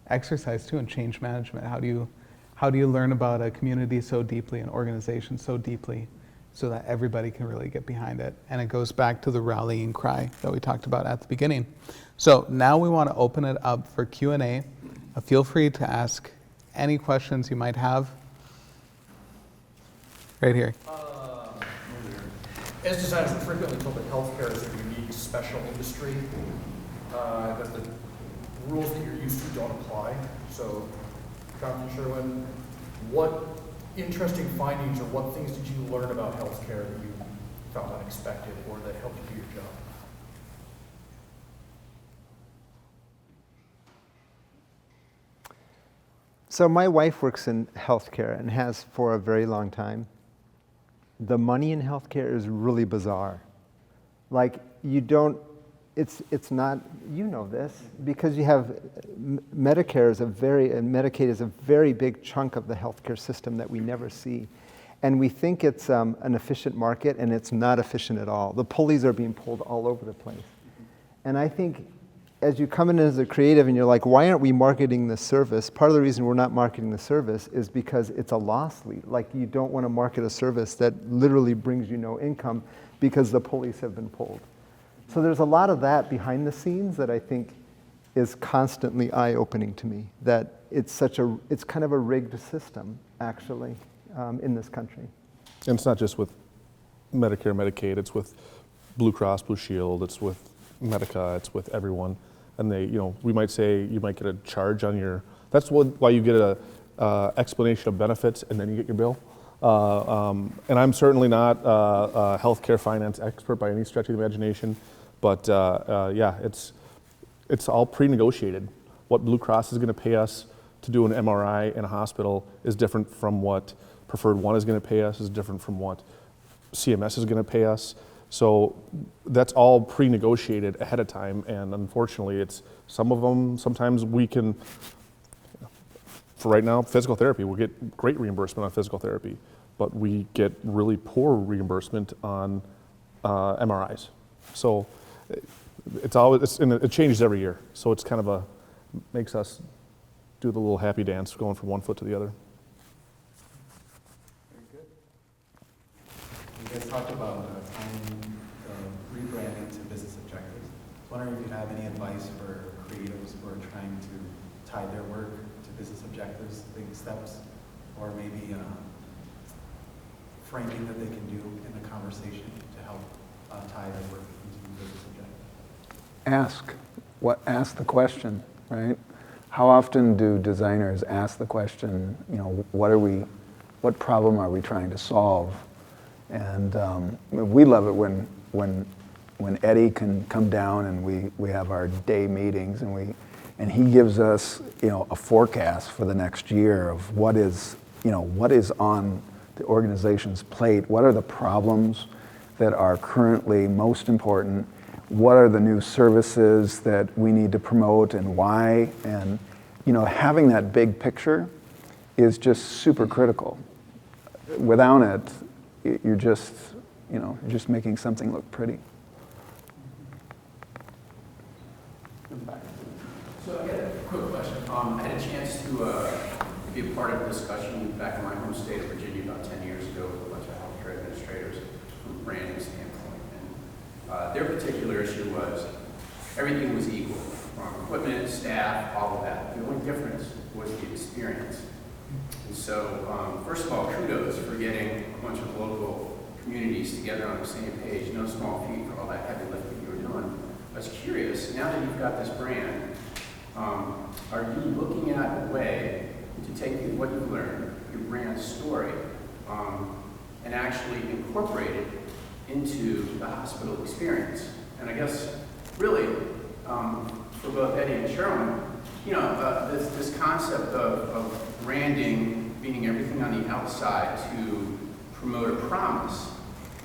exercise too in change management. How do you learn about a community so deeply, an organization so deeply, so that everybody can really get behind it? And it goes back to the rallying cry that we talked about at the beginning. So now we want to open it up for Q&A. Feel free to ask any questions you might have. Right here. As designers, we're frequently told that healthcare is a unique, special industry, that the rules that you're used to don't apply. So, Dr. Sherwin, what interesting findings or what things did you learn about healthcare that you found unexpected or that helped you do your job? So my wife works in healthcare and has for a very long time. The money in healthcare is really bizarre. Like, you don't, it's not, you know this, because you have Medicare is and Medicaid is a very big chunk of the healthcare system that we never see. And we think it's an efficient market, and it's not efficient at all. The pulleys are being pulled all over the place. And I think as you come in as a creative and you're like, why aren't we marketing this service? Part of the reason we're not marketing the service is because it's a loss lead. Like, you don't want to market a service that literally brings you no income because the pulleys have been pulled. So there's a lot of that behind the scenes that I think is constantly eye-opening to me, that it's kind of a rigged system, actually, in this country. And it's not just with Medicare, Medicaid, it's with Blue Cross, Blue Shield, it's with Medica, it's with everyone. And they, we might say you might get a charge on your, that's why you get a explanation of benefits and then you get your bill. And I'm certainly not a healthcare finance expert by any stretch of the imagination, but yeah, it's all pre-negotiated. What Blue Cross is going to pay us to do an MRI in a hospital is different from what Preferred One is going to pay us, is different from what CMS is going to pay us. So that's all pre-negotiated ahead of time, and unfortunately, it's some of them, sometimes we can, for right now, physical therapy, we'll get great reimbursement on physical therapy, but we get really poor reimbursement on MRIs. So and it changes every year. So it's kind of makes us do the little happy dance going from one foot to the other. Very good. You guys talked about tying rebranding to business objectives. I was wondering if you have any advice for creatives who are trying to tie their work to business objectives, big steps, or maybe framing that they can do in the conversation to help tie their work into business objectives. Ask the question, right? How often do designers ask the question, what problem are we trying to solve? And we love it when Eddie can come down and we have our day meetings and he gives us, a forecast for the next year of what is on the organization's plate, what are the problems that are currently most important, what are the new services that we need to promote and why, and having that big picture is just super critical. Without it, you're just making something look pretty. So I got a quick question. I had a chance to be a part of a discussion back in my home state of Virginia about 10 years ago with a bunch of healthcare administrators from a branding standpoint. And their particular issue was everything was equal, equipment, staff, all of that. The only difference was the experience. And so, first of all, kudos for getting a bunch of local communities together on the same page. No small feat for all that heavy lifting you were doing. I was curious, now that you've got this brand, are you looking at a way to take what you've learned, your brand story, and actually incorporate it into the hospital experience? And I guess, really, for both Eddie and Sherwin, this concept of branding, meaning everything on the outside to promote a promise,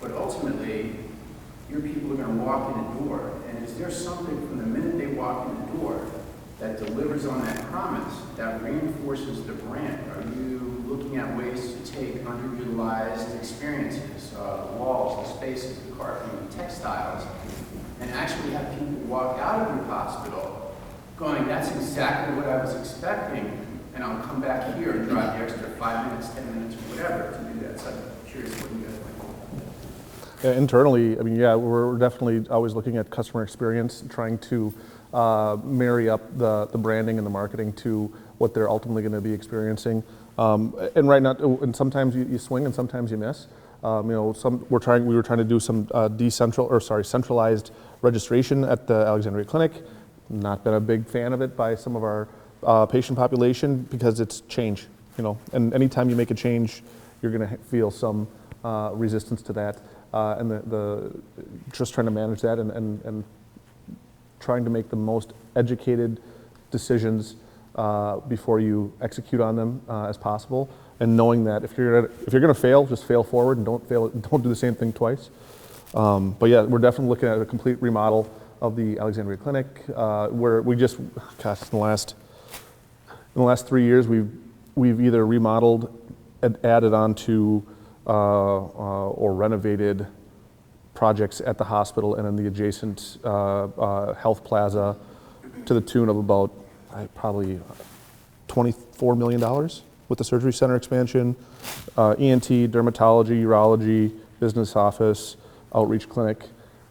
but ultimately, your people are going to walk in the door, and is there something from the minute they walk in the door that delivers on that promise, that reinforces the brand? Are you looking at ways to take underutilized experiences, the walls, the spaces, the carpeting, the textiles, and actually have people walk out of your hospital going, that's exactly what I was expecting, and I'll come back here and drive the extra 5 minutes, 10 minutes, or whatever to do that. So I'm curious what you guys think. Yeah, internally, we're definitely always looking at customer experience, trying to marry up the branding and the marketing to what they're ultimately going to be experiencing. And right now, and sometimes you swing and sometimes you miss. We were trying to do some centralized registration at the Alexandria Clinic. Not been a big fan of it by some of our patient population because it's change, and anytime you make a change, you're going to feel some resistance to that. And the just trying to manage that and trying to make the most educated decisions before you execute on them as possible, and knowing that if you're going to fail, just fail forward and don't do the same thing twice. But yeah, we're definitely looking at a complete remodel of the Alexandria Clinic, where we just, in the last 3 years, we've either remodeled and added on to or renovated projects at the hospital and in the adjacent health plaza to the tune of about probably $24 million with the surgery center expansion, ENT, dermatology, urology, business office, outreach clinic,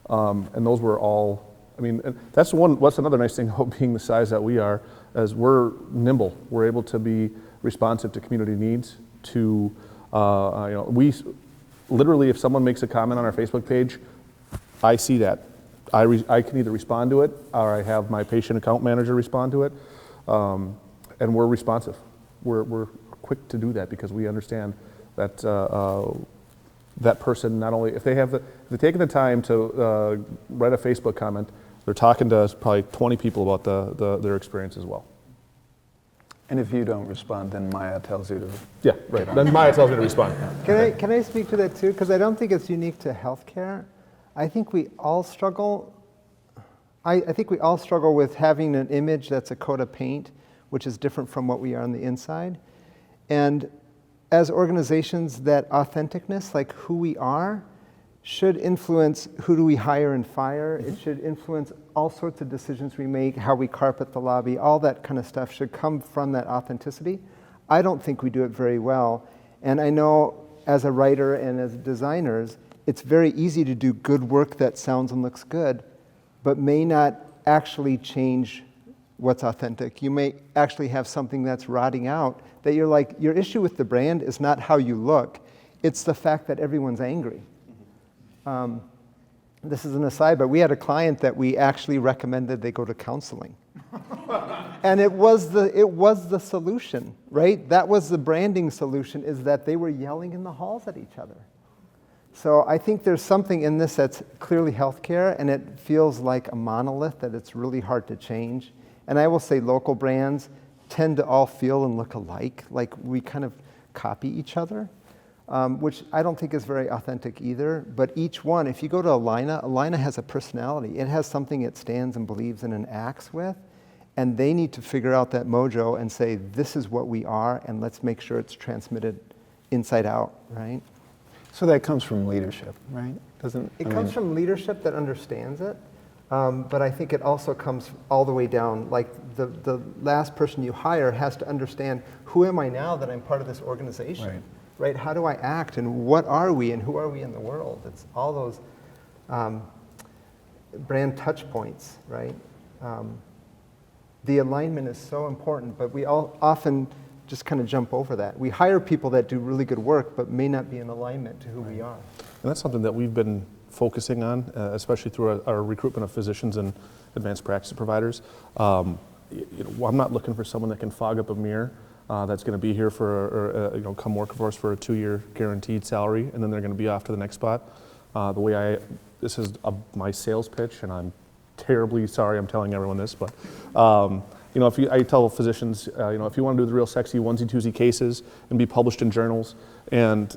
and those were all, that's another nice thing about being the size that we are, is we're nimble. We're able to be responsive to community needs, to we literally, if someone makes a comment on our Facebook page, I see that. I can either respond to it or I have my patient account manager respond to it, and we're responsive. We're quick to do that because we understand that that person, not only if they've taken the time to write a Facebook comment, they're talking to probably 20 people about their experience as well. And if you don't respond, then Maya tells you to. Yeah, right. Then Maya tells me to respond. Can I speak to that too? Because I don't think it's unique to healthcare. I think we all struggle. I think we all struggle with having an image that's a coat of paint, which is different from what we are on the inside. And as organizations, that authenticness, like who we are, should influence who do we hire and fire. It should influence all sorts of decisions we make, how we carpet the lobby, all that kind of stuff should come from that authenticity. I don't think we do it very well. And I know as a writer and as designers, it's very easy to do good work that sounds and looks good, but may not actually change what's authentic. You may actually have something that's rotting out that you're like, your issue with the brand is not how you look, it's the fact that everyone's angry. This is an aside, but we had a client that we actually recommended they go to counseling. And it was the solution, right? That was the branding solution, is that they were yelling in the halls at each other. So I think there's something in this that's clearly healthcare, and it feels like a monolith that it's really hard to change. And I will say local brands tend to all feel and look alike, like we kind of copy each other. Which I don't think is very authentic either, but each one, if you go to Alina has a personality. It has something it stands and believes in and acts with, and they need to figure out that mojo and say, this is what we are, and let's make sure it's transmitted inside out, right? So that comes from leadership, right? It comes from leadership that understands it, but I think it also comes all the way down. Like the last person you hire has to understand, who am I now that I'm part of this organization? Right? How do I act, and what are we, and who are we in the world? It's all those brand touch points, right? The alignment is so important, but we all often just kind of jump over that. We hire people that do really good work, but may not be in alignment to who we are. And that's something that we've been focusing on, especially through our recruitment of physicians and advanced practice providers. I'm not looking for someone that can fog up a mirror. That's going to be here for, come work for us for a 2-year guaranteed salary, and then they're going to be off to the next spot. This is my sales pitch, and I'm terribly sorry I'm telling everyone this, but I tell physicians, if you want to do the real sexy onesie-twosie cases and be published in journals and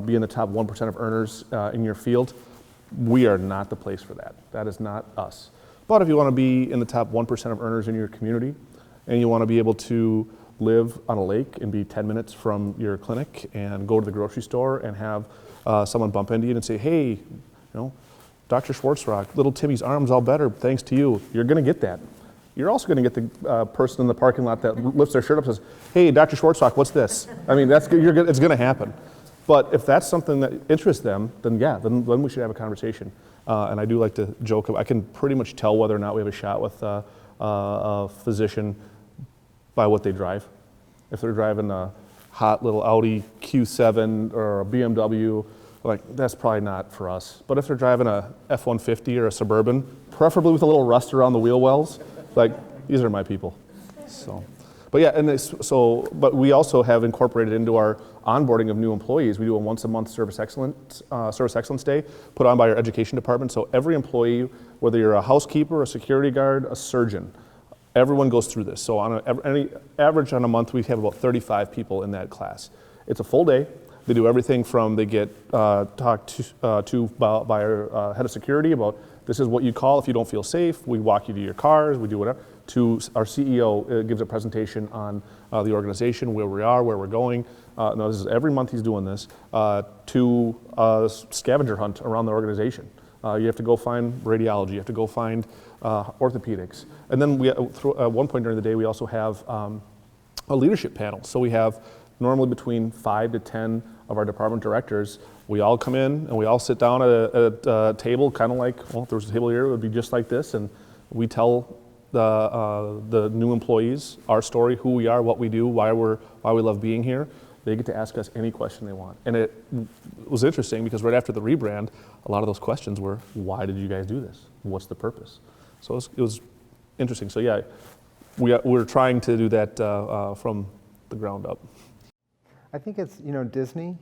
be in the top 1% of earners in your field, we are not the place for that. That is not us. But if you want to be in the top 1% of earners in your community, and you want to be able to live on a lake and be 10 minutes from your clinic and go to the grocery store and have someone bump into you and say, hey, Dr. Schwartzrock, little Timmy's arm's all better thanks to you. You're going to get that. You're also going to get the person in the parking lot that lifts their shirt up and says, hey, Dr. Schwartzrock, what's this? I mean, it's going to happen. But if that's something that interests them, then we should have a conversation. And I do like to joke, I can pretty much tell whether or not we have a shot with a physician by what they drive. If they're driving a hot little Audi Q7 or a BMW, that's probably not for us. But if they're driving a F-150 or a Suburban, preferably with a little rust around the wheel wells, these are my people. So, but yeah, but we also have incorporated into our onboarding of new employees. We do a once-a-month service excellence day put on by our education department. So every employee, whether you're a housekeeper, a security guard, a surgeon, everyone goes through this. So on any average on a month, we have about 35 people in that class. It's a full day. They do everything from they get talked to by our head of security about this is what you call if you don't feel safe. We walk you to your cars. We do whatever. To our CEO gives a presentation on the organization, where we are, where we're going. No, this is every month he's doing this. To a scavenger hunt around the organization. You have to go find radiology. You have to go find orthopedics. And then at one point during the day, we also have a leadership panel. So we have normally between 5 to 10 of our department directors. We all come in and we all sit down at a table, kind of like, if there was a table here, it would be just like this. And we tell the new employees our story, who we are, what we do, why we love being here. They get to ask us any question they want. And it was interesting because right after the rebrand, a lot of those questions were, why did you guys do this? What's the purpose? So it was interesting. So yeah, we're trying to do that from the ground up. I think it's, Disney,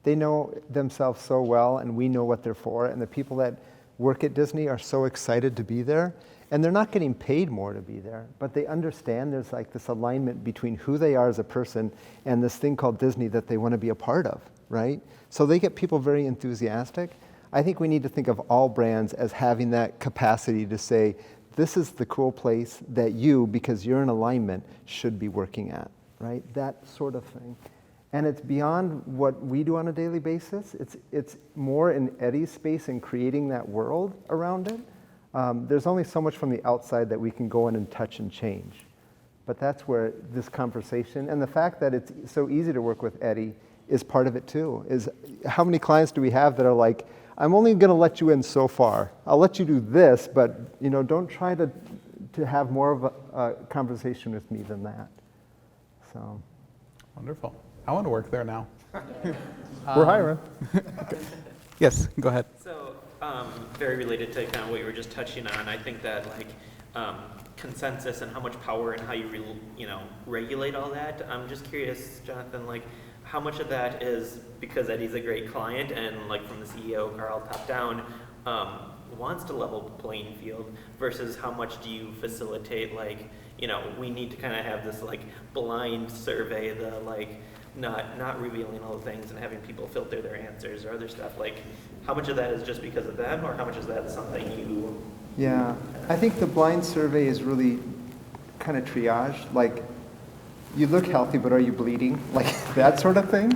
they know themselves so well, and we know what they're for, and the people that work at Disney are so excited to be there. And they're not getting paid more to be there, but they understand there's like this alignment between who they are as a person and this thing called Disney that they want to be a part of, right? So they get people very enthusiastic. I think we need to think of all brands as having that capacity to say, this is the cool place that you, because you're in alignment, should be working at, right? That sort of thing. And it's beyond what we do on a daily basis. It's more in Eddie's space and creating that world around it. There's only so much from the outside that we can go in and touch and change. But that's where this conversation, and the fact that it's so easy to work with Eddie is part of it too, is how many clients do we have that are like, I'm only going to let you in so far. I'll let you do this, but don't try to have more of a conversation with me than that. So. Wonderful. I want to work there now. We're hiring. Yes, go ahead. So, very related to kind of what you were just touching on, I think that consensus and how much power and how you regulate all that. I'm just curious, Jonathan, how much of that is because Eddie's a great client and from the CEO, Carl, top down, wants to level the playing field versus how much do you facilitate we need to kind of have this blind survey, not revealing all the things and having people filter their answers or other stuff. How much of that is just because of them, or how much is that something you? Yeah, I think the blind survey is really kind of triage. You look healthy, but are you bleeding? That sort of thing.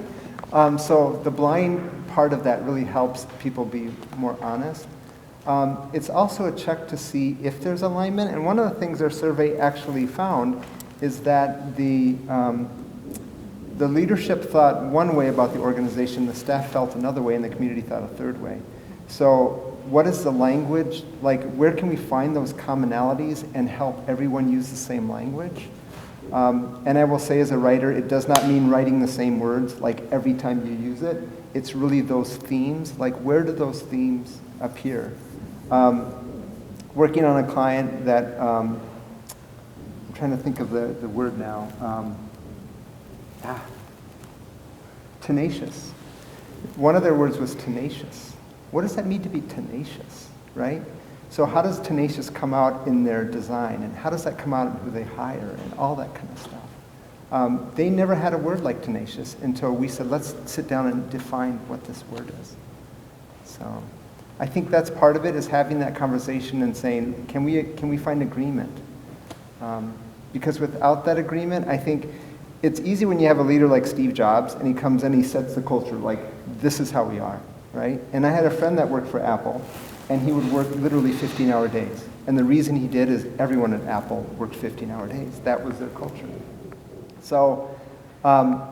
So the blind part of that really helps people be more honest. It's also a check to see if there's alignment. And one of the things our survey actually found is that the leadership thought one way about the organization, the staff felt another way, and the community thought a third way. So what is the language? Where can we find those commonalities and help everyone use the same language? And I will say as a writer, it does not mean writing the same words every time you use it. It's really those themes. Where do those themes appear? Working on a client that, I'm trying to think of the word now. Tenacious. One of their words was tenacious. What does that mean to be tenacious, right? So how does tenacious come out in their design, and how does that come out in who they hire, and all that kind of stuff? They never had a word like tenacious until we said, let's sit down and define what this word is. So I think that's part of it, is having that conversation and saying, can we find agreement? Because without that agreement, I think it's easy when you have a leader like Steve Jobs and he comes in, he sets the culture this is how we are, right? And I had a friend that worked for Apple, and he would work literally 15-hour days. And the reason he did is everyone at Apple worked 15-hour days. That was their culture. So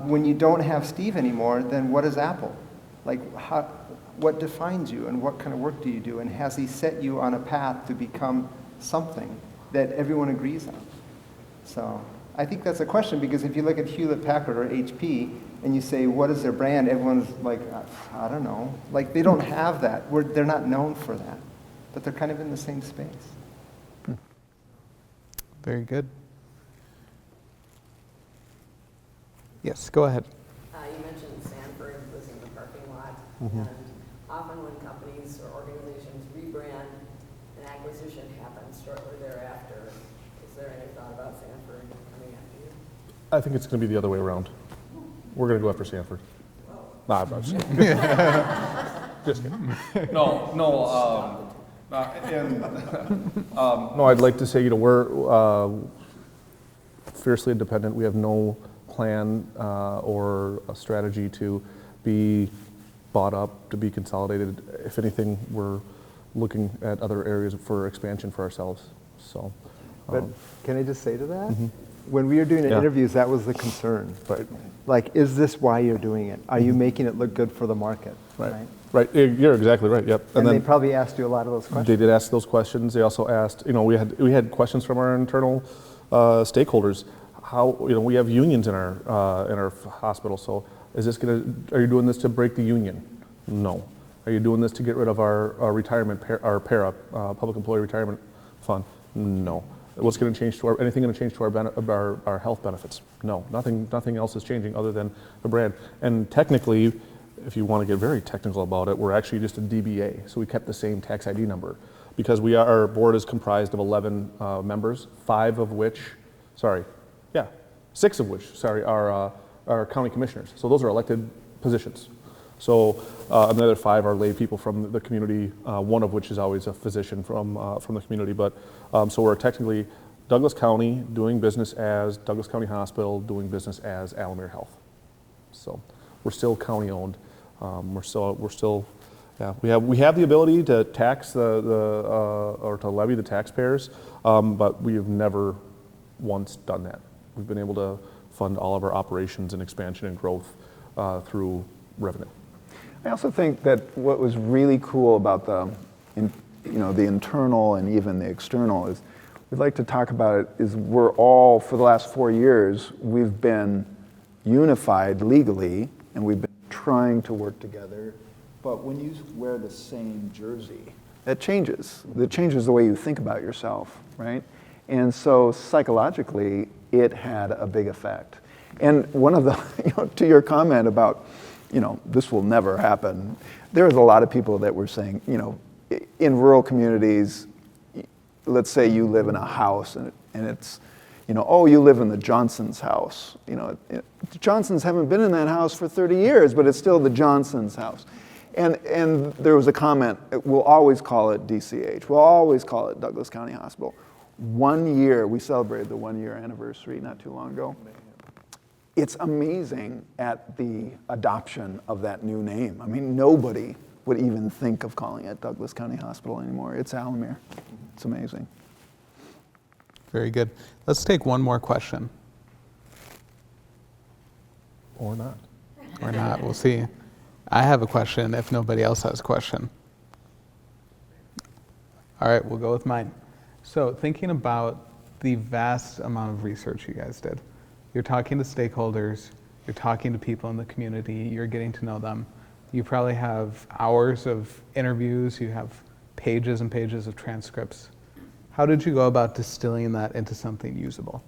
when you don't have Steve anymore, then what is Apple? What defines you, and what kind of work do you do? And has he set you on a path to become something that everyone agrees on? So I think that's a question, because if you look at Hewlett-Packard or HP and you say, what is their brand? Everyone's I don't know. They don't have that. They're not known for that. But they're kind of in the same space. Very good. Yes, go ahead. You mentioned Sanford was in the parking lot. Mm-hmm. And often when companies or organizations rebrand, an acquisition happens shortly thereafter. Is there any thought about Sanford coming after you? I think it's going to be the other way around. We're going to go after Sanford. Nah, I'm just kidding. Just kidding. No, I'd like to say, we're fiercely independent. We have no plan or a strategy to be bought up, to be consolidated. If anything, we're looking at other areas for expansion for ourselves. So, But can I just say to that? Mm-hmm. When we were doing the interviews, that was the concern. Right. Is this why you're doing it? Are you making it look good for the market? Right. Right. You're exactly right. Yep. And then they probably asked you a lot of those questions. They did ask those questions. They also asked, we had questions from our internal stakeholders. How, we have unions in our hospital. So are you doing this to break the union? No. Are you doing this to get rid of our retirement, our PARA, Public Employee Retirement Fund? No. What's going to change anything going to change to our health benefits? No, nothing else is changing other than the brand. And technically, if you want to get very technical about it, we're actually just a DBA, so we kept the same tax ID number. because our board is comprised of 11 members, 6 of which are county commissioners. So those are elected positions. So another 5 are lay people from the community, one of which is always a physician from the community. But so we're technically Douglas County doing business as Douglas County Hospital, doing business as Alamere Health. So we're still county owned. We're still, yeah. We have the ability to tax or to levy the taxpayers, but we have never once done that. We've been able to fund all of our operations and expansion and growth through revenue. I also think that what was really cool about the internal and even the external is, we'd like to talk about it, is we're all, for the last 4 years, we've been unified legally, and we've been trying to work together. But when you wear the same jersey, that changes. It changes the way you think about yourself, right? And so psychologically, it had a big effect. And one of the, to your comment about, this will never happen, there was a lot of people that were saying, in rural communities, let's say you live in a house and it's, oh, you live in the Johnson's house. The Johnsons haven't been in that house for 30 years, but it's still the Johnson's house. And there was a comment, we'll always call it DCH. We'll always call it Douglas County Hospital. 1 year, we celebrated the 1-year anniversary not too long ago. It's amazing at the adoption of that new name. I mean, nobody would even think of calling it Douglas County Hospital anymore. It's Alamere. It's amazing. Very good. Let's take one more question. Or not. Or not, we'll see. I have a question if nobody else has a question. All right, we'll go with mine. So thinking about the vast amount of research you guys did, you're talking to stakeholders, you're talking to people in the community, you're getting to know them. You probably have hours of interviews, you have pages and pages of transcripts. How did you go about distilling that into something usable?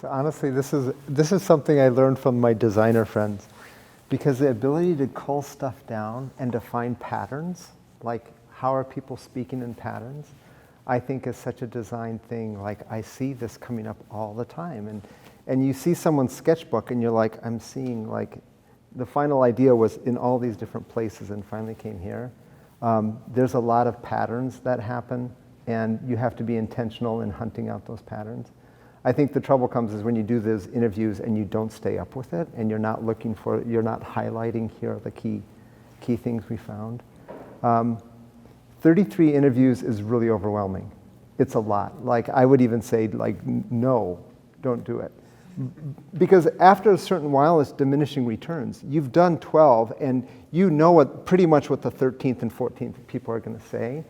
So honestly, this is something I learned from my designer friends, because the ability to cull stuff down and to find patterns, like how are people speaking in patterns, I think is such a design thing. Like, I see this coming up all the time, and you see someone's sketchbook and you're like, I'm seeing, like, the final idea was in all these different places and finally came here. There's a lot of patterns that happen, and you have to be intentional in hunting out those patterns. I think the trouble comes is when you do those interviews and you don't stay up with it, and you're not highlighting, here are the key things we found. 33 interviews is really overwhelming. It's a lot. Like, I would even say, like, no, don't do it. Because after a certain while, it's diminishing returns. You've done 12, and you know pretty much what the 13th and 14th people are going to say.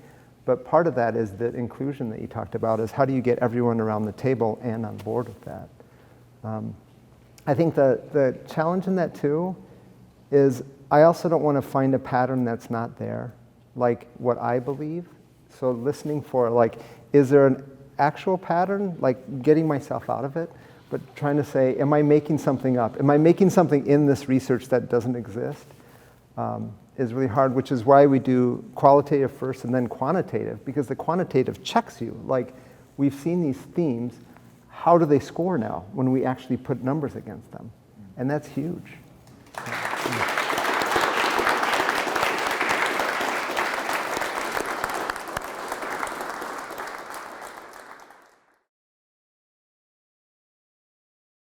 But part of that is the inclusion that you talked about, is how do you get everyone around the table and on board with that? I think the challenge in that, too, is I also don't want to find a pattern that's not there, like what I believe. So listening for, like, is there an actual pattern, like getting myself out of it, but trying to say, am I making something up? Am I making something in this research that doesn't exist? Is really hard, which is why we do qualitative first and then quantitative, because the quantitative checks you. Like, we've seen these themes, how do they score now when we actually put numbers against them? And that's huge.